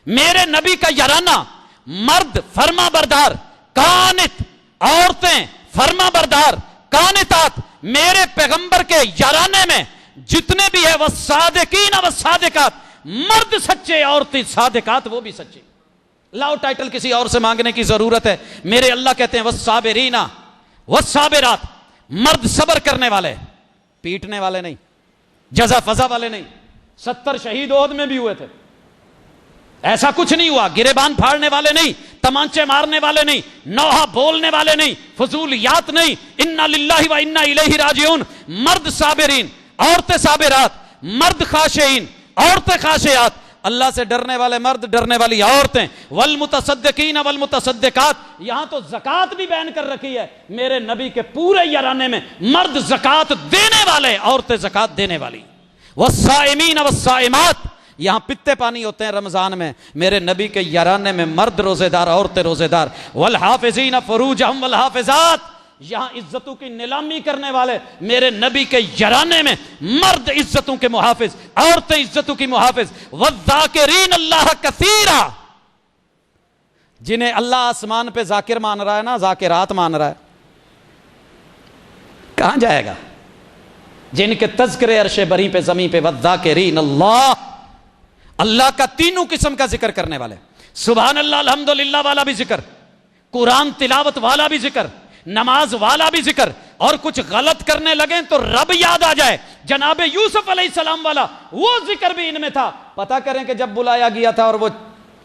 میرے نبی کا یارانہ، مرد فرما بردار قانت، عورتیں فرما بردار قانتات. میرے پیغمبر کے یارانے میں جتنے بھی ہے وہ صادقین و صادقات، مرد سچے، عورتیں صادقات وہ بھی سچے. لاؤ ٹائٹل کسی اور سے مانگنے کی ضرورت ہے. میرے اللہ کہتے ہیں والصابرین والصابرات، مرد صبر کرنے والے، پیٹنے والے نہیں، جزا فضا والے نہیں. 70 شہید احد میں بھی ہوئے تھے، ایسا کچھ نہیں ہوا. گریبان پھاڑنے والے نہیں، تمانچے مارنے والے نہیں، نوحہ بولنے والے نہیں، فضولیات نہیں. انا للہ و انا الیہ راجعون. مرد صابرین، عورتیں صابرات، مرد خاشعین، عورتیں خاشعات. اللہ سے ڈرنے والے مرد، ڈرنے والی عورتیں. والمتصدقین والمتصدقات. یہاں تو زکوٰۃ بھی بیان کر رکھی ہے. میرے نبی کے پورے یارانے میں مرد زکوٰۃ دینے والے، عورتیں زکوٰۃ دینے والی. والصائمین والصائمات. یہاں پتے پانی ہوتے ہیں رمضان میں، میرے نبی کے یارانے میں مرد روزے دار، عورتیں روزے دار. والحافظین فروجہم والحافظات. یہاں عزتوں کی نیلامی کرنے والے، میرے نبی کے یارانے میں مرد عزتوں کے محافظ، عورتیں عزتوں کی محافظ. والذاکرین اللہ کثیرا. جنہیں اللہ آسمان پہ ذاکر مان رہا ہے نا، ذاکرات مان رہا ہے، کہاں جائے گا؟ جن کے تذکرے عرش بری پہ زمین پہ. والذاکرین اللہ، اللہ کا تینوں قسم کا ذکر کرنے والے. سبحان اللہ الحمدللہ والا بھی ذکر، قرآن تلاوت والا بھی ذکر، نماز والا بھی ذکر. اور کچھ غلط کرنے لگیں تو رب یاد آ جائے. جناب یوسف علیہ السلام والا وہ ذکر بھی ان میں تھا. پتہ کریں کہ جب بلایا گیا تھا اور وہ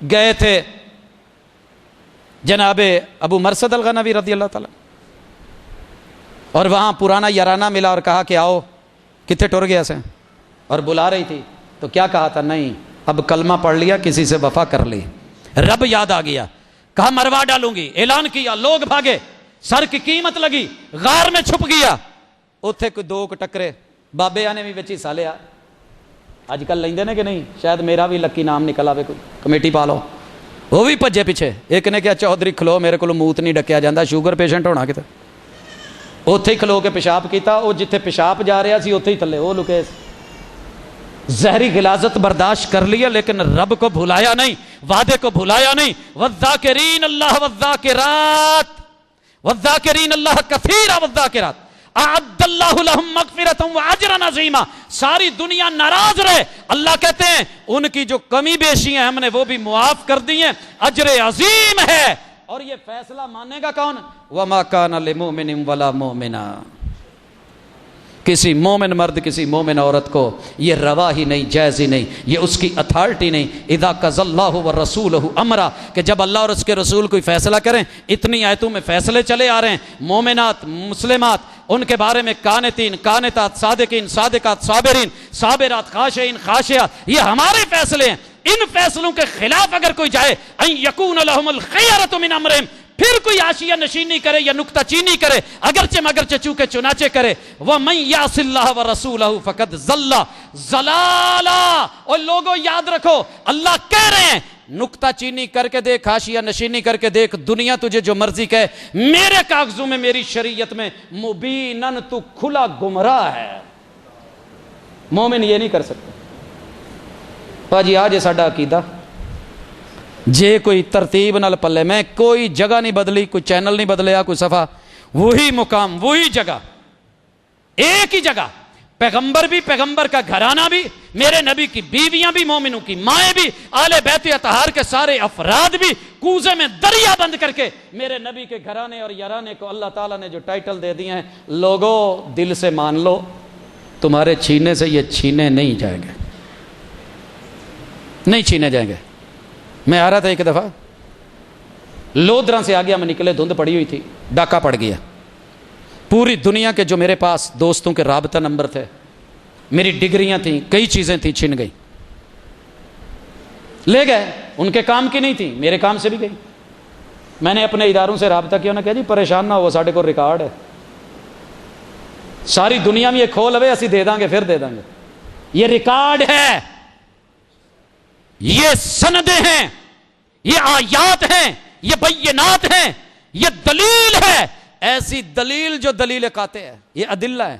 گئے تھے جناب ابو مرصد الغنوی رضی اللہ تعالی، اور وہاں پرانا یارانہ ملا اور کہا کہ آؤ، کتنے ٹر گیا سے، اور بلا رہی تھی تو کیا کہا تھا؟ نہیں، اب کلمہ پڑھ لیا، کسی سے وفا کر لی. رب یاد آ گیا، کہا مروا ڈالوں گی، اعلان کیا، لوگ بھاگے، سر کی قیمت لگی، غار میں چھپ گیا. اتھے کوئی 2 ٹکرے بابے آنے بھی بچی سالے آ. آج کل لیندے نے کہ نہیں؟ شاید میرا بھی لکی نام نکلا ہوئے، کوئی کمیٹی پا لو. وہ بھی بھجے پیچھے. ایک نے کیا چودھری کھلو، میرے کو موت نہیں ڈکیا جاتا، شوگر پیشنٹ ہونا کتے. اتھے ہی کھلو کے پیشاب کیتا. وہ جتھے پیشاب جا رہا سی اتھے ہی تھلے وہ لکے. زہری غلاظت برداشت کر لیا لیکن رب کو بھلایا نہیں، وعدے کو بھلایا نہیں. والذاکرین اللہ والذاکرات، والذاکرین اللہ کثیرا والذاکرات اعد اللہ لہم مغفرۃ واجرا عظیما. ساری دنیا ناراض رہے، اللہ کہتے ہیں ان کی جو کمی بیشی ہیں ہم نے وہ بھی معاف کر دی ہیں، اجر عظیم ہے. اور یہ فیصلہ مانے گا کون؟ وما کان لمؤمن ولا مؤمنہ. کسی مومن مرد کسی مومن عورت کو یہ روا ہی نہیں، جائز ہی نہیں، یہ اس کی اتھارٹی نہیں. اذا قضى الله ورسوله امرا، کہ جب اللہ اور اس کے رسول کوئی فیصلہ کریں. اتنی آیتوں میں فیصلے چلے آ رہے ہیں. مومنات، مسلمات، ان کے بارے میں قانتین، قانتات، صادقین، صادقات، صابرین، صابرات، خاشعین، خاشعات، یہ ہمارے فیصلے ہیں. ان فیصلوں کے خلاف اگر کوئی جائے، ان یکون لهم الخیرۃ من امرہم، پھر کوئی آشیہ نشینی کرے یا نکتہ چینی کرے، اگرچہ چونکہ چنانچہ کرے. وَمَن يَعْصِ اللَّهَ وَرَسُولَهُ فَقَدْ ضَلَّ ضَلَالًا. اور لوگوں یاد رکھو، اللہ کہہ رہے ہیں نکتہ چینی کر کے دیکھ، آشیہ نشینی کر کے دیکھ، دنیا تجھے جو مرضی کہے، میرے کاغذوں میں، میری شریعت میں مبیناً تو کھلا گمراہ ہے. مومن یہ نہیں کر سکتے. پاجی آج ہے ساڈا عقیدہ، جے کوئی ترتیب نال پلے، میں کوئی جگہ نہیں بدلی، کوئی چینل نہیں بدلیا، کوئی صفحہ، وہی مقام، وہی جگہ، ایک ہی جگہ. پیغمبر بھی، پیغمبر کا گھرانہ بھی، میرے نبی کی بیویاں بھی، مومنوں کی مائیں بھی، آل بیت اطہار کے سارے افراد بھی، کوزے میں دریا بند کر کے میرے نبی کے گھرانے اور یارانے کو اللہ تعالیٰ نے جو ٹائٹل دے دیے ہیں. لوگوں دل سے مان لو، تمہارے چھینے سے یہ چھینے نہیں جائیں گے، نہیں چھینے جائیں گے. میں آ رہا تھا ایک دفعہ لودرا سے آگیا، میں نکلے، دھند پڑی ہوئی تھی، ڈاکہ پڑ گیا. پوری دنیا کے جو میرے پاس دوستوں کے رابطہ نمبر تھے، میری ڈگریاں تھیں، کئی چیزیں تھیں، چھن گئی. لے گئے، ان کے کام کی نہیں تھی، میرے کام سے بھی گئی. میں نے اپنے اداروں سے رابطہ کیا، انہوں نے کہا جی پریشان نہ ہو، ساڈے کو ریکارڈ ہے، ساری دنیا میں یہ کھول ہوئے، اسی دے دیں گے، پھر دے دیں گے، یہ ریکارڈ ہے. یہ سندیں ہیں، یہ آیات ہیں، یہ بینات ہیں، یہ دلیل ہے، ایسی دلیل جو دلیل قاطع ہے، یہ ادلہ ہے،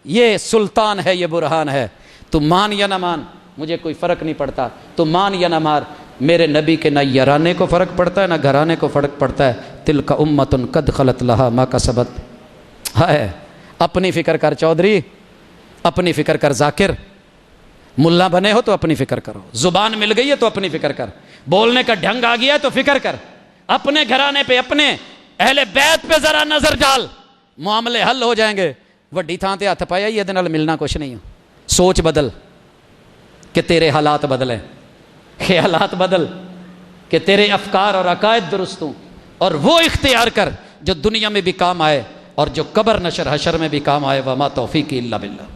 یہ سلطان ہے، یہ برہان ہے. تو مان یا نہ مان مجھے کوئی فرق نہیں پڑتا، تو مان یا نہ مان. میرے نبی کے نہ یارانے کو فرق پڑتا ہے نہ گھرانے کو فرق پڑتا ہے. تلک امۃ قد خلت لہا ما کسبت. ہے اپنی فکر کر چودھری، اپنی فکر کر ذاکر. ملا بنے ہو تو اپنی فکر کرو، زبان مل گئی ہے تو اپنی فکر کر، بولنے کا ڈھنگ آ گیا ہے تو فکر کر. اپنے گھرانے پہ، اپنے اہل بیت پہ ذرا نظر ڈال، معاملے حل ہو جائیں گے. وڈی تھان تے ہاتھ پایا یہ نال ملنا کچھ نہیں. سوچ بدل کہ تیرے حالات بدلیں، خیالات بدل کہ تیرے افکار اور عقائد درست ہوں، اور وہ اختیار کر جو دنیا میں بھی کام آئے اور جو قبر نشر حشر میں بھی کام آئے. وما توفیقی الا باللہ.